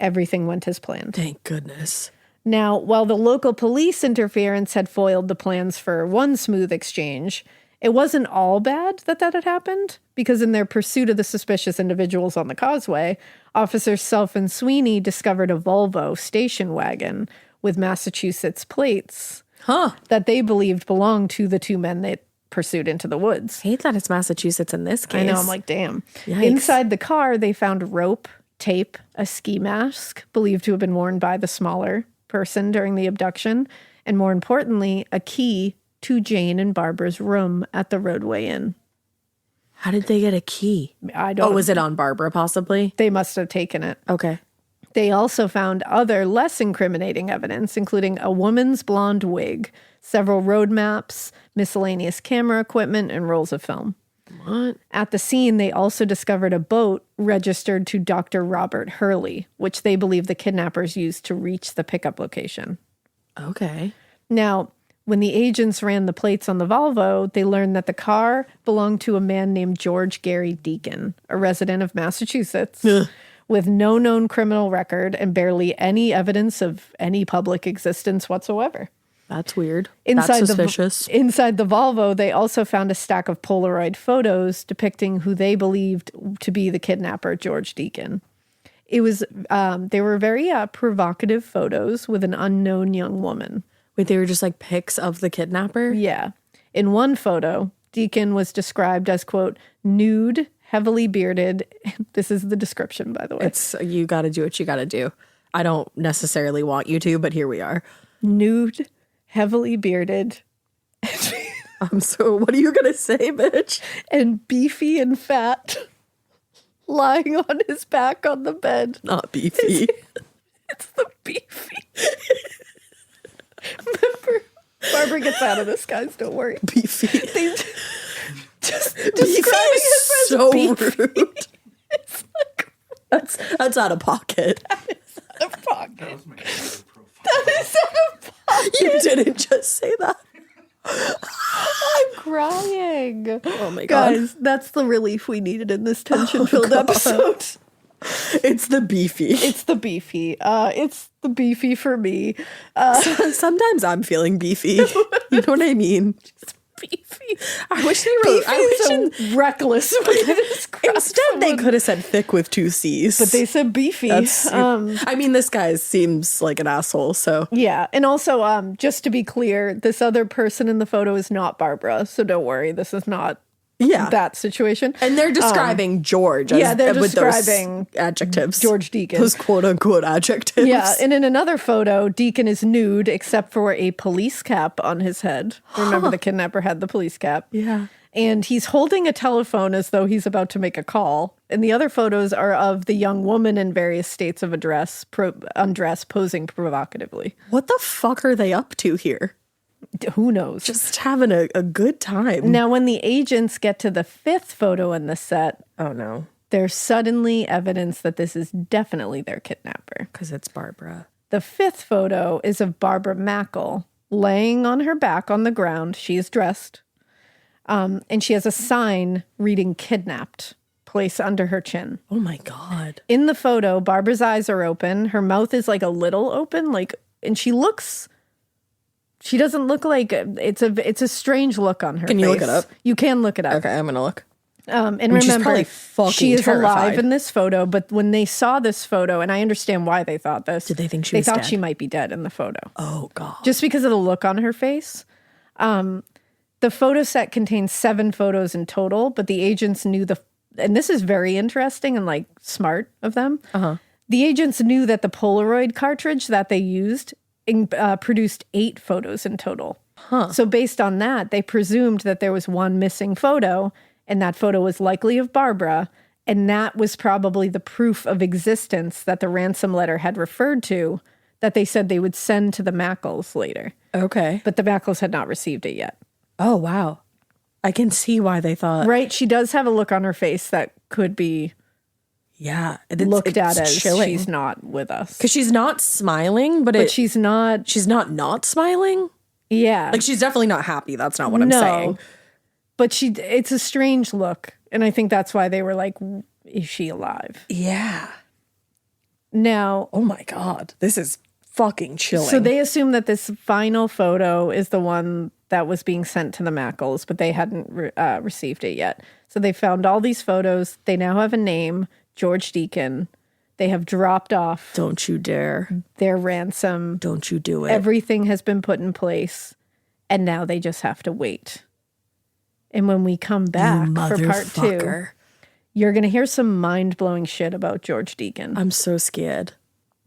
everything went as planned. Thank goodness. Now, while the local police interference had foiled the plans for one smooth exchange, it wasn't all bad that had happened, because in their pursuit of the suspicious individuals on the causeway, Officers Self and Sweeney discovered a Volvo station wagon with Massachusetts plates that they believed belonged to the two men they pursued into the woods. I hate that it's Massachusetts in this case. I know, I'm like, damn. Yikes. Inside the car, they found rope, tape, a ski mask, believed to have been worn by the smaller person during the abduction, and more importantly, a key to Jane and Barbara's room at the Roadway Inn. How did they get a key? I don't. Oh, was it on Barbara possibly? They must have taken it. Okay. They also found other less incriminating evidence, including a woman's blonde wig, several road maps, miscellaneous camera equipment, and rolls of film. What? At the scene, they also discovered a boat registered to Dr. Robert Hurley, which they believe the kidnappers used to reach the pickup location. Okay. Now, when the agents ran the plates on the Volvo, they learned that the car belonged to a man named George Gary Deacon, a resident of Massachusetts, with no known criminal record and barely any evidence of any public existence whatsoever. That's weird. That's suspicious. Inside the Volvo, they also found a stack of Polaroid photos depicting who they believed to be the kidnapper, George Deacon. It was, they were very provocative photos with an unknown young woman. Wait, they were just like pics of the kidnapper? Yeah. In one photo, Deacon was described as, quote, nude, heavily bearded. This is the description, by the way. It's, you got to do what you got to do. I don't necessarily want you to, but here we are. Nude, heavily bearded. So what are you going to say, bitch? And beefy and fat, lying on his back on the bed. Not beefy. It's the beefy. Remember, Barbara gets out of this, guys. Don't worry. Beefy. They just Beefy describing is him as so beefy. rude. It's like, That's out of pocket. out of pocket. That was my Twitter profile. That is out of pocket. You didn't just say that. I'm crying. Oh my God. Guys, that's the relief we needed in this tension-filled God. episode. It's the beefy. It's the beefy. It's the beefy for me. Sometimes I'm feeling beefy. You know what I mean? It's beefy. I wish they wrote. I wish reckless. instead they could have said thick with 2 C's. But they said beefy. I mean, this guy seems like an asshole, so. Yeah. And also, just to be clear, this other person in the photo is not Barbara. So don't worry. This is not that situation. And they're describing George as, they're with describing those adjectives. George Deacon. Those quote-unquote adjectives. Yeah, and in another photo, Deacon is nude except for a police cap on his head. Remember the kidnapper had the police cap? Yeah. And he's holding a telephone as though he's about to make a call. And the other photos are of the young woman in various states of undress, posing provocatively. What the fuck are they up to here? Who knows? Just having a good time. Now, when the agents get to the 5th photo in the set, Oh, no. there's suddenly evidence that this is definitely their kidnapper. Because it's Barbara. The 5th photo is of Barbara Mackle laying on her back on the ground. She is dressed. And she has a sign reading kidnapped placed under her chin. Oh, my God. In the photo, Barbara's eyes are open. Her mouth is like a little open, and she doesn't look like it's a strange look on her face. Can you look it up? You can look it up. Okay, I'm going to look. And she's remember, probably fucking she is terrified. alive in this photo, but when they saw this photo, and I understand why they thought this. Did they think she was was thought dead? she might be dead in the photo. Oh, God. Just because of the look on her face. The photo set contains 7 photos in total, but the agents knew and this is very interesting and like smart of them. The agents knew that the Polaroid cartridge that they used produced 8 photos in total. So based on that, they presumed that there was one missing photo, and that photo was likely of Barbara, and that was probably the proof of existence that the ransom letter had referred to, that they said they would send to the Mackles later. Okay. But the Mackles had not received it yet. Oh, wow. I can see why they thought. Right? She does have a look on her face that could be looked at as chilling. she's not with us. Because she's not smiling, but she's not. she's not smiling. Yeah. Like, she's definitely not happy. That's not what I'm saying. But it's a strange look. And I think that's why they were like, is she alive? Yeah. Now. Oh, my God. This is fucking chilling. So they assume that this final photo is the one that was being sent to the Mackles, but they hadn't received it yet. So they found all these photos. They now have a name, George Deacon. They have dropped off. Don't you dare. Their ransom. Don't you do it. Everything has been put in place, and now they just have to wait. And when we come back for part 2, you're going to hear some mind-blowing shit about George Deacon. I'm so scared.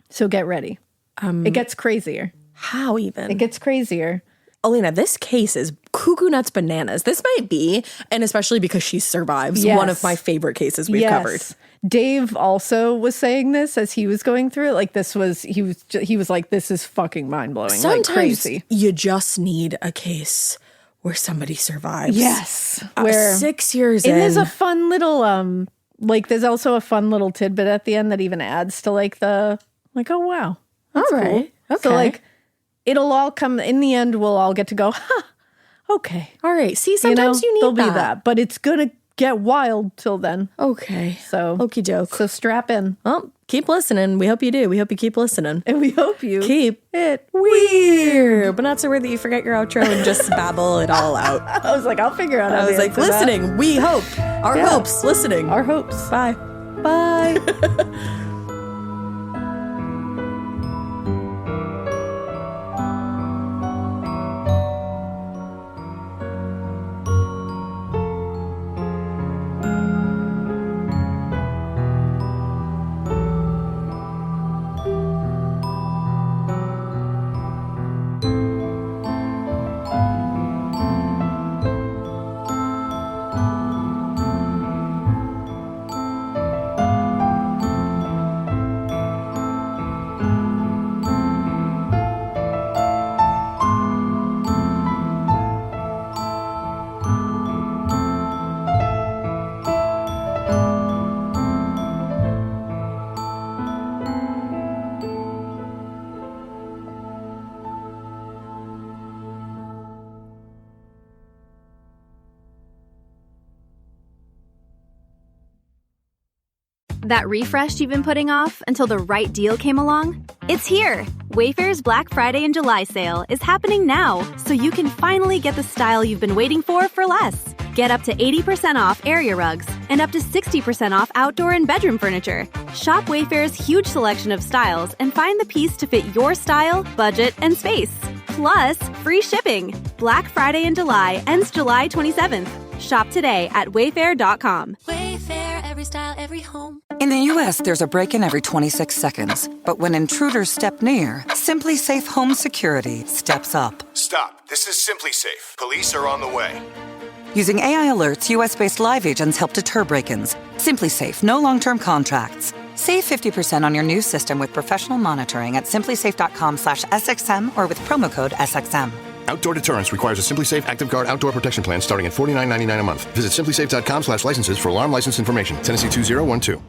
So get ready. It gets crazier. How even? It gets crazier. Alina, this case is cuckoo nuts bananas. This might be, and especially because she survives, Yes. one of my favorite cases we've covered. Dave also was saying this as he was going through it. Like, he was like, this is fucking mind-blowing. Sometimes like crazy. you just need a case where somebody survives. Yes. Where 6 years and in. there's a fun little there's also a fun little tidbit at the end that even adds to oh wow. That's All right. cool. Okay. So it'll all come in the end, we'll all get to go, okay. All right. See, sometimes you need there'll that. be that. But it's gonna get wild till then. Okay. So okie doke. So strap in. Well, keep listening. We hope you do. We hope you keep listening. And we hope you Keep it weird. But not so weird that you forget your outro and just babble it all out. I was like, I'll figure out how I was to like, answer that. listening. We hope. Our hopes. Listening. Our hopes. Bye. Bye. That refresh you've been putting off until the right deal came along? It's here! Wayfair's Black Friday and July sale is happening now, so you can finally get the style you've been waiting for less. Get up to 80% off area rugs and up to 60% off outdoor and bedroom furniture. Shop Wayfair's huge selection of styles and find the piece to fit your style, budget, and space. Plus, free shipping. Black Friday in July ends July 27th. Shop today at wayfair.com. Wayfair, every style, every home. In the U.S., there's a break-in every 26 seconds. But when intruders step near, Simply Safe Home Security steps up. Stop. This is Simply Safe. Police are on the way. Using AI alerts, U.S.-based live agents help deter break-ins. Simply Safe, no long-term contracts. Save 50% on your new system with professional monitoring at simplysafe.com/SXM or with promo code SXM. Outdoor deterrence requires a Simply Safe Active Guard outdoor protection plan starting at $49.99 a month. Visit simplysafe.com/licenses for alarm license information. Tennessee 2012.